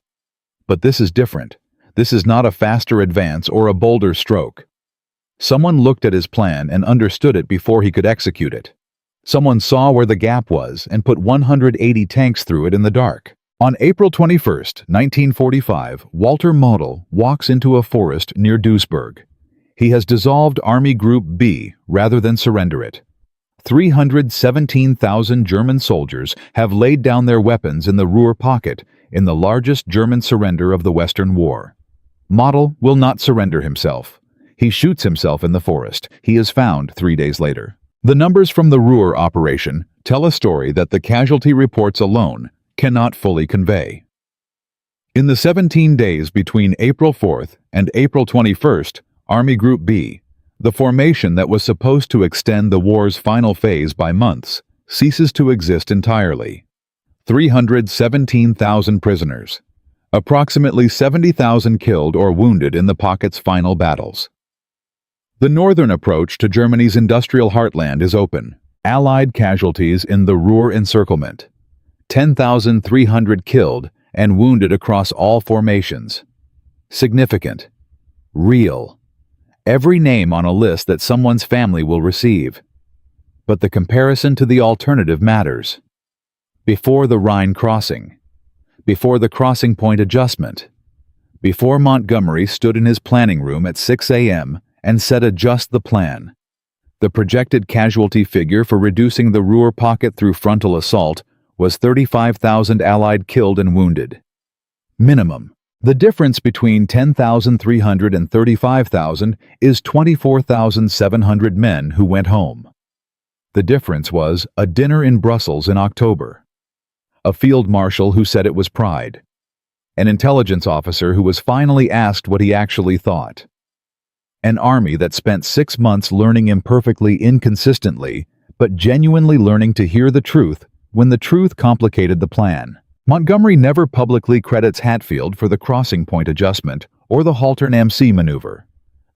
But this is different. This is not a faster advance or a bolder stroke. Someone looked at his plan and understood it before he could execute it. Someone saw where the gap was and put 180 tanks through it in the dark. On April 21, 1945, Walter Model walks into a forest near Duisburg. He has dissolved Army Group B rather than surrender it. 317,000 German soldiers have laid down their weapons in the Ruhr pocket in the largest German surrender of the Western War. Model will not surrender himself. He shoots himself in the forest. He is found 3 days later. The numbers from the Ruhr operation tell a story that the casualty reports alone cannot fully convey. In the 17 days between April 4th and April 21st, Army Group B, the formation that was supposed to extend the war's final phase by months, ceases to exist entirely. 317,000 prisoners. Approximately 70,000 killed or wounded in the pocket's final battles. The northern approach to Germany's industrial heartland is open. Allied casualties in the Ruhr encirclement. 10,300 killed and wounded across all formations. Significant. Real. Every name on a list that someone's family will receive. But the comparison to the alternative matters. Before the Rhine crossing. Before the crossing point adjustment. Before Montgomery stood in his planning room at 6 a.m. and said adjust the plan. The projected casualty figure for reducing the Ruhr pocket through frontal assault was 35,000 Allied killed and wounded. Minimum. The difference between 10,300 and 35,000 is 24,700 men who went home. The difference was a dinner in Brussels in October. A field marshal who said it was pride. An intelligence officer who was finally asked what he actually thought. An army that spent 6 months learning imperfectly, inconsistently, but genuinely learning to hear the truth when the truth complicated the plan. Montgomery never publicly credits Hatfield for the crossing point adjustment or the Haltern MC maneuver.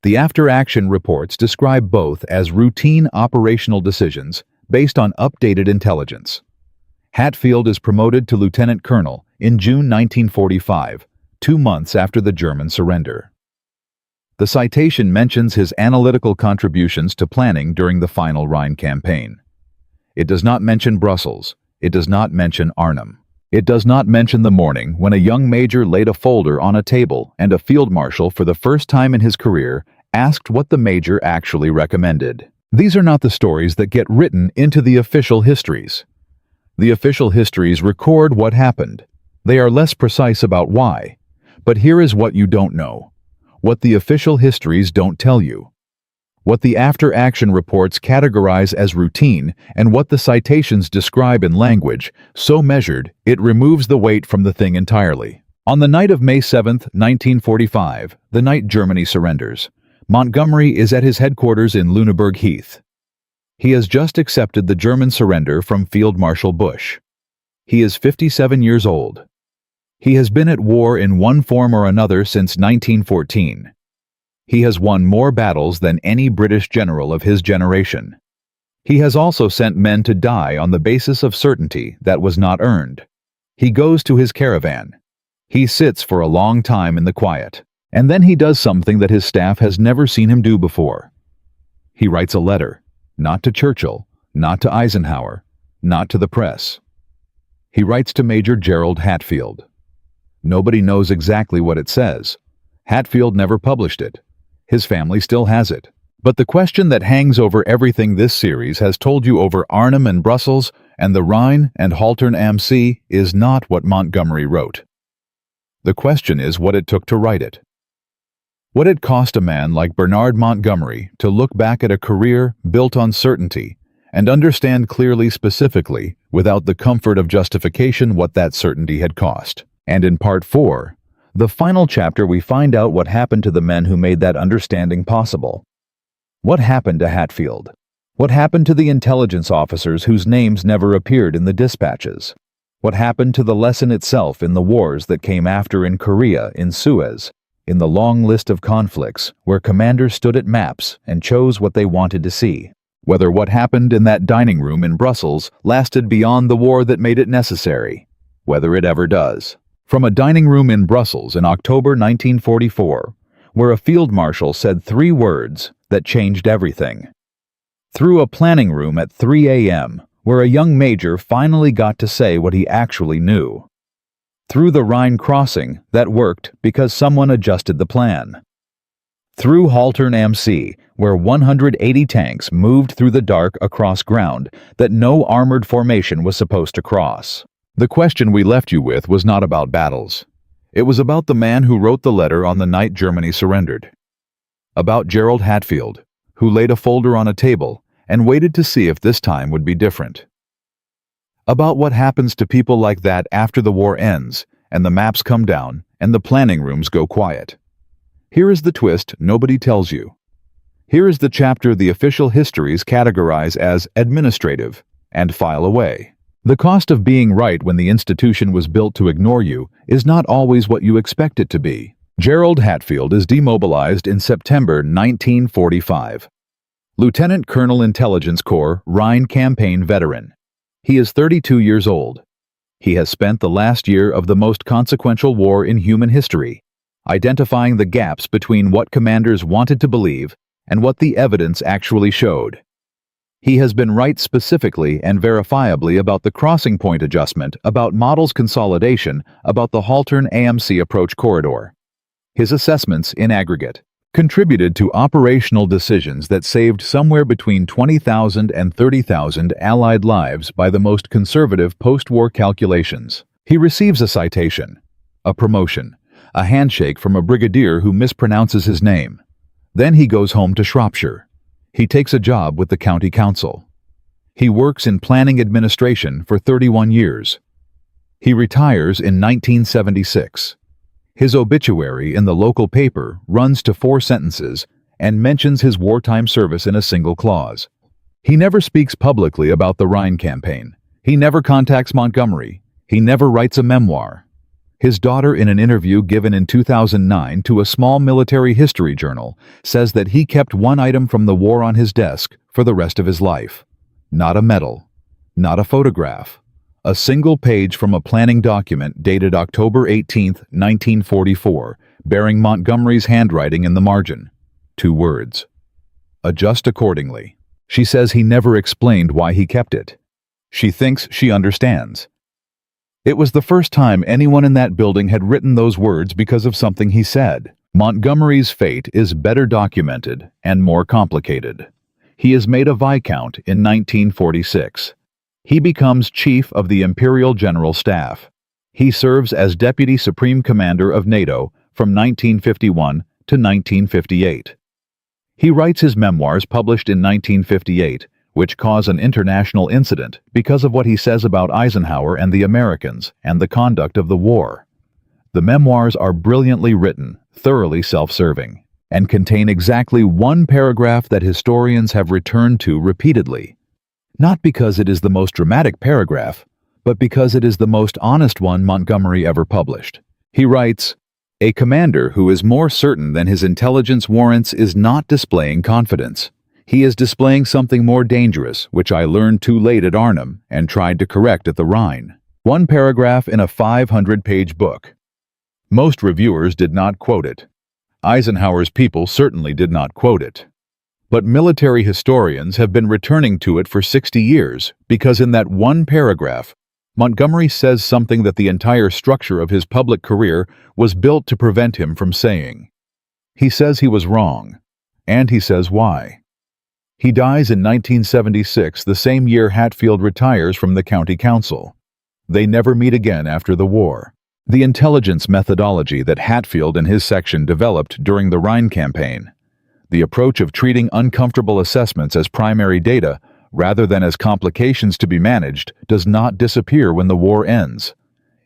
The after-action reports describe both as routine operational decisions based on updated intelligence. Hatfield is promoted to lieutenant colonel in June 1945, 2 months after the German surrender. The citation mentions his analytical contributions to planning during the final Rhine campaign. It does not mention Brussels. It does not mention Arnhem. It does not mention the morning when a young major laid a folder on a table and a field marshal for the first time in his career asked what the major actually recommended. These are not the stories that get written into the official histories. The official histories record what happened. They are less precise about why. But here is what you don't know. What the official histories don't tell you. What the after-action reports categorize as routine and what the citations describe in language, so measured, it removes the weight from the thing entirely. On the night of May 7, 1945, the night Germany surrenders, Montgomery is at his headquarters in Lüneburg Heath. He has just accepted the German surrender from Field Marshal Busch. He is 57 years old. He has been at war in one form or another since 1914. He has won more battles than any British general of his generation. He has also sent men to die on the basis of certainty that was not earned. He goes to his caravan. He sits for a long time in the quiet, and then he does something that his staff has never seen him do before. He writes a letter, not to Churchill, not to Eisenhower, not to the press. He writes to Major Gerald Hatfield. Nobody knows exactly what it says. Hatfield never published it. His family still has it. But the question that hangs over everything this series has told you over Arnhem and Brussels and the Rhine and Haltern am See is not what Montgomery wrote. The question is what it took to write it. What it cost a man like Bernard Montgomery to look back at a career built on certainty and understand clearly, specifically, without the comfort of justification, what that certainty had cost. And in Part 4, the final chapter, we find out what happened to the men who made that understanding possible. What happened to Hatfield? What happened to the intelligence officers whose names never appeared in the dispatches? What happened to the lesson itself in the wars that came after, in Korea, in Suez, in the long list of conflicts where commanders stood at maps and chose what they wanted to see? Whether what happened in that dining room in Brussels lasted beyond the war that made it necessary. Whether it ever does. From a dining room in Brussels in October 1944, where a field marshal said 3 words that changed everything. through a planning room at 3 a.m., where a young major finally got to say what he actually knew. Through the Rhine crossing that worked because someone adjusted the plan. Through Haltern am See, where 180 tanks moved through the dark across ground that no armored formation was supposed to cross. The question we left you with was not about battles. It was about the man who wrote the letter on the night Germany surrendered. About Gerald Hatfield, who laid a folder on a table and waited to see if this time would be different. About what happens to people like that after the war ends and the maps come down and the planning rooms go quiet. Here is the twist nobody tells you. Here is the chapter the official histories categorize as administrative and file away. The cost of being right when the institution was built to ignore you is not always what you expect it to be. Gerald Hatfield is demobilized in September 1945. Lieutenant Colonel Intelligence Corps Rhine campaign veteran. He is 32 years old. He has spent the last year of the most consequential war in human history, identifying the gaps between what commanders wanted to believe and what the evidence actually showed. He has been right specifically and verifiably about the crossing point adjustment, about models consolidation, about the Haltern am See approach corridor. His assessments, in aggregate, contributed to operational decisions that saved somewhere between 20,000 and 30,000 Allied lives by the most conservative post-war calculations. He receives a citation, a promotion, a handshake from a brigadier who mispronounces his name. Then he goes home to Shropshire. He takes a job with the county council. He works in planning administration for 31 years. He retires in 1976. His obituary in the local paper runs to 4 sentences and mentions his wartime service in a single clause. He never speaks publicly about the Rhine campaign. He never contacts Montgomery. He never writes a memoir. His daughter, in an interview given in 2009 to a small military history journal, says that he kept one item from the war on his desk for the rest of his life. Not a medal, not a photograph. A single page from a planning document dated October 18, 1944, bearing Montgomery's handwriting in the margin. 2 words. Adjust accordingly. She says he never explained why he kept it. She thinks she understands. It was the first time anyone in that building had written those words because of something he said. Montgomery's fate is better documented and more complicated. He is made a Viscount in 1946. He becomes Chief of the Imperial General Staff. He serves as Deputy Supreme Commander of NATO from 1951 to 1958. He writes his memoirs published in 1958, which cause an international incident because of what he says about Eisenhower and the Americans and the conduct of the war. The memoirs are brilliantly written, thoroughly self-serving, and contain exactly one paragraph that historians have returned to repeatedly. Not because it is the most dramatic paragraph, but because it is the most honest one Montgomery ever published. He writes, "A commander who is more certain than his intelligence warrants is not displaying confidence. He is displaying something more dangerous, which I learned too late at Arnhem and tried to correct at the Rhine." One paragraph in a 500-page book. Most reviewers did not quote it. Eisenhower's people certainly did not quote it. But military historians have been returning to it for 60 years because in that one paragraph, Montgomery says something that the entire structure of his public career was built to prevent him from saying. He says he was wrong, and he says why. He dies in 1976, the same year Hatfield retires from the county council. They never meet again after the war. The intelligence methodology that Hatfield and his section developed during the Rhine campaign, the approach of treating uncomfortable assessments as primary data rather than as complications to be managed, does not disappear when the war ends.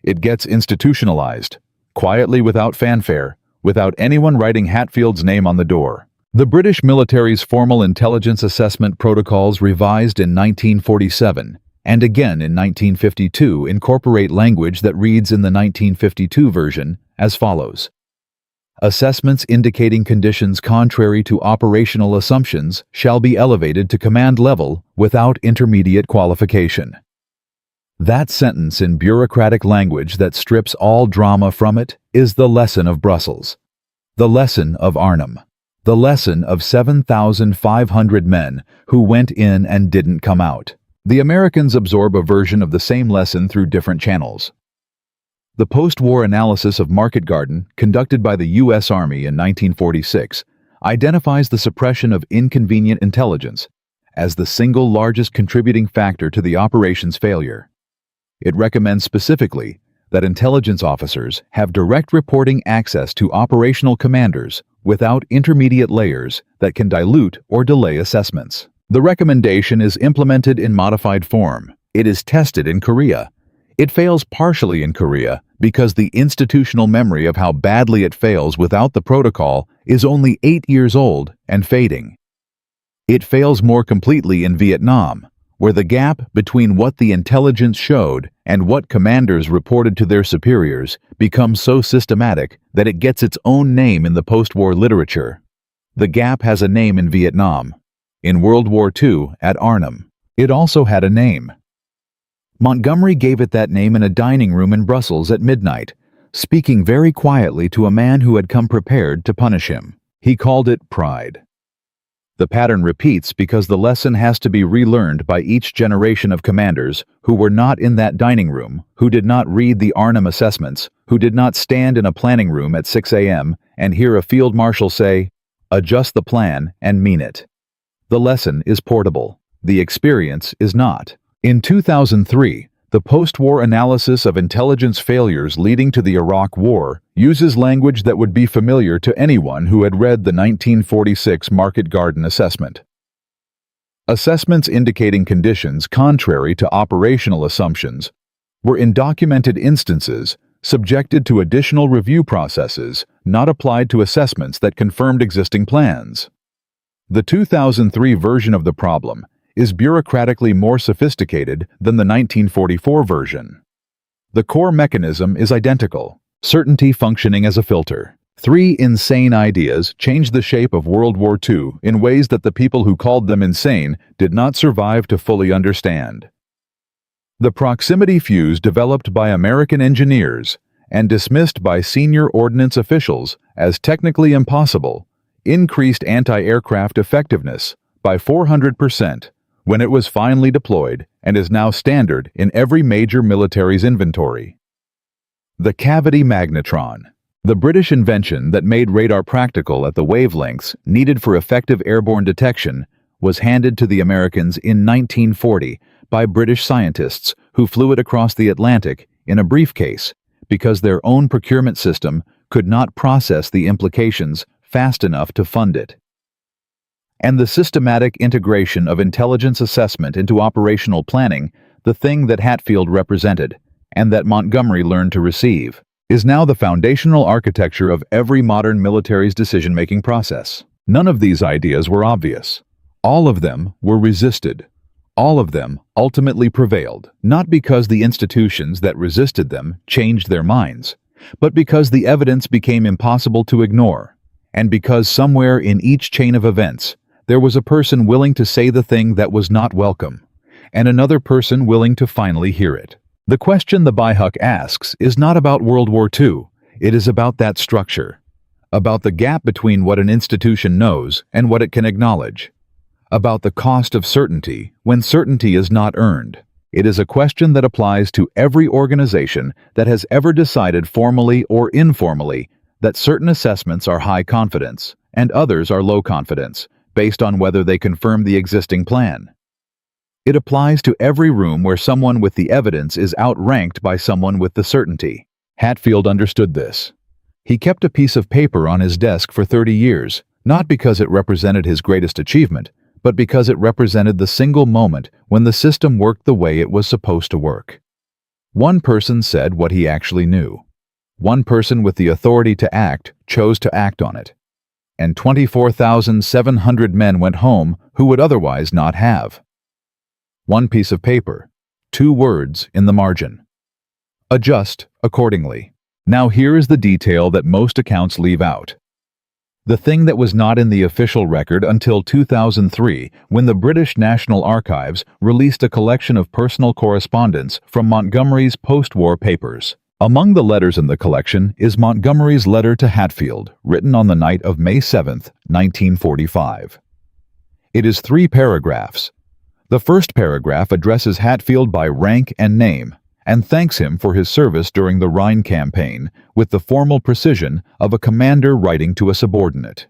It gets institutionalized, quietly without fanfare, without anyone writing Hatfield's name on the door. The British military's formal intelligence assessment protocols revised in 1947 and again in 1952 incorporate language that reads in the 1952 version as follows. Assessments indicating conditions contrary to operational assumptions shall be elevated to command level without intermediate qualification. That sentence in bureaucratic language that strips all drama from it is the lesson of Brussels, the lesson of Arnhem. The lesson of 7,500 men who went in and didn't come out. The Americans absorb a version of the same lesson through different channels. The post-war analysis of Market Garden, conducted by the U.S. Army in 1946, identifies the suppression of inconvenient intelligence as the single largest contributing factor to the operation's failure. It recommends specifically that intelligence officers have direct reporting access to operational commanders without intermediate layers that can dilute or delay assessments. The recommendation is implemented in modified form. It is tested in Korea. It fails partially in Korea because the institutional memory of how badly it fails without the protocol is only 8 years old and fading. It fails more completely in Vietnam, where the gap between what the intelligence showed and what commanders reported to their superiors becomes so systematic that it gets its own name in the post-war literature. The gap has a name in Vietnam. In World War II, at Arnhem, it also had a name. Montgomery gave it that name in a dining room in Brussels at midnight, speaking very quietly to a man who had come prepared to punish him. He called it pride. The pattern repeats because the lesson has to be relearned by each generation of commanders who were not in that dining room, who did not read the Arnhem assessments, who did not stand in a planning room at 6 a.m. and hear a field marshal say, "Adjust the plan and mean it." The lesson is portable. The experience is not. In 2003, the post-war analysis of intelligence failures leading to the Iraq War uses language that would be familiar to anyone who had read the 1946 Market Garden assessment. Assessments indicating conditions contrary to operational assumptions were in documented instances subjected to additional review processes not applied to assessments that confirmed existing plans. The 2003 version of the problem is bureaucratically more sophisticated than the 1944 version. The core mechanism is identical, certainty functioning as a filter. 3 insane ideas changed the shape of World War II in ways that the people who called them insane did not survive to fully understand. The proximity fuse developed by American engineers and dismissed by senior ordnance officials as technically impossible increased anti-aircraft effectiveness by 400%. When it was finally deployed and is now standard in every major military's inventory. The cavity magnetron, the British invention that made radar practical at the wavelengths needed for effective airborne detection, was handed to the Americans in 1940 by British scientists who flew it across the Atlantic in a briefcase because their own procurement system could not process the implications fast enough to fund it. And the systematic integration of intelligence assessment into operational planning, the thing that Hatfield represented, and that Montgomery learned to receive, is now the foundational architecture of every modern military's decision-making process. None of these ideas were obvious. All of them were resisted. All of them ultimately prevailed, not because the institutions that resisted them changed their minds, but because the evidence became impossible to ignore, and because somewhere in each chain of events, there was a person willing to say the thing that was not welcome, and another person willing to finally hear it. The question the Byhuck asks is not about World War II, it is about that structure, about the gap between what an institution knows and what it can acknowledge, about the cost of certainty when certainty is not earned. It is a question that applies to every organization that has ever decided formally or informally that certain assessments are high confidence and others are low confidence, based on whether they confirm the existing plan. It applies to every room where someone with the evidence is outranked by someone with the certainty. Hatfield understood this. He kept a piece of paper on his desk for 30 years, not because it represented his greatest achievement, but because it represented the single moment when the system worked the way it was supposed to work. One person said what he actually knew. One person with the authority to act chose to act on it. And 24,700 men went home who would otherwise not have. One piece of paper, 2 words in the margin. Adjust accordingly. Now here is the detail that most accounts leave out. The thing that was not in the official record until 2003, when the British National Archives released a collection of personal correspondence from Montgomery's post-war papers. Among the letters in the collection is Montgomery's letter to Hatfield, written on the night of May 7, 1945. It is 3 paragraphs. The first paragraph addresses Hatfield by rank and name, and thanks him for his service during the Rhine campaign with the formal precision of a commander writing to a subordinate.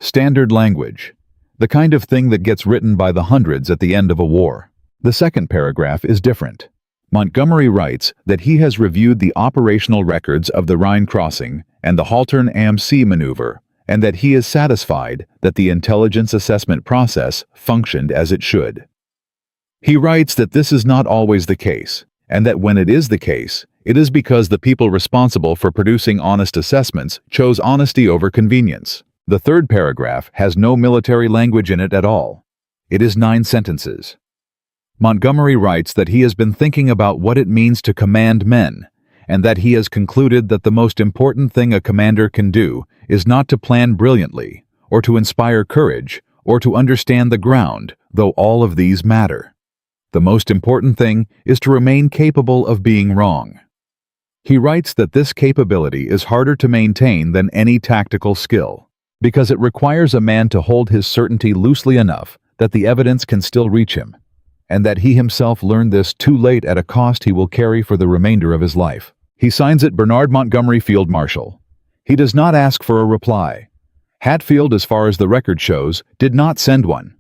Standard language, the kind of thing that gets written by the hundreds at the end of a war. The second paragraph is different. Montgomery writes that he has reviewed the operational records of the Rhine crossing and the Haltern am See maneuver, and that he is satisfied that the intelligence assessment process functioned as it should. He writes that this is not always the case, and that when it is the case, it is because the people responsible for producing honest assessments chose honesty over convenience. The third paragraph has no military language in it at all. It is 9 sentences. Montgomery writes that he has been thinking about what it means to command men, and that he has concluded that the most important thing a commander can do is not to plan brilliantly, or to inspire courage, or to understand the ground, though all of these matter. The most important thing is to remain capable of being wrong. He writes that this capability is harder to maintain than any tactical skill, because it requires a man to hold his certainty loosely enough that the evidence can still reach him, and that he himself learned this too late at a cost he will carry for the remainder of his life. He signs it Bernard Montgomery, Field Marshal. He does not ask for a reply. Hatfield, as far as the record shows, did not send one.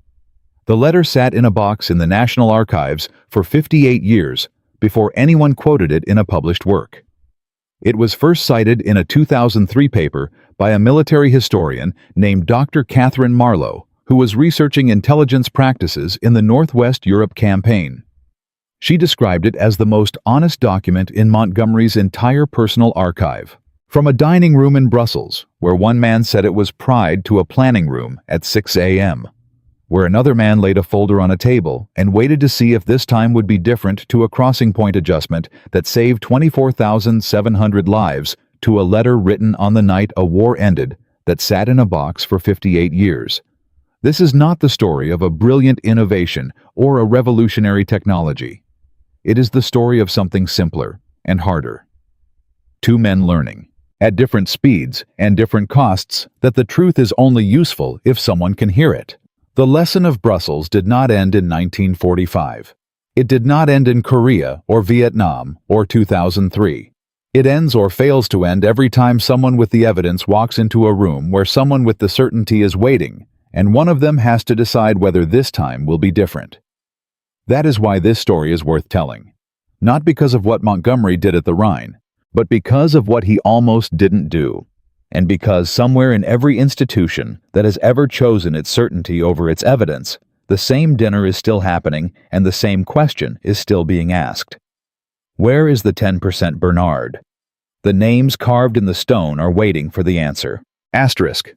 The letter sat in a box in the National Archives for 58 years before anyone quoted it in a published work. It was first cited in a 2003 paper by a military historian named Dr. Catherine Marlowe, who was researching intelligence practices in the Northwest Europe campaign. She described it as the most honest document in Montgomery's entire personal archive. From a dining room in Brussels, where one man said it was pride, to a planning room at 6 a.m., where another man laid a folder on a table and waited to see if this time would be different, to a crossing point adjustment that saved 24,700 lives, to a letter written on the night a war ended that sat in a box for 58 years. This is not the story of a brilliant innovation or a revolutionary technology. It is the story of something simpler and harder. 2 men learning, at different speeds and different costs, that the truth is only useful if someone can hear it. The lesson of Brussels did not end in 1945. It did not end in Korea or Vietnam or 2003. It ends or fails to end every time someone with the evidence walks into a room where someone with the certainty is waiting, and one of them has to decide whether this time will be different. That is why this story is worth telling. Not because of what Montgomery did at the Rhine, but because of what he almost didn't do, and because somewhere in every institution that has ever chosen its certainty over its evidence, the same dinner is still happening and the same question is still being asked. Where is the 10% Bernard? The names carved in the stone are waiting for the answer. Asterisk.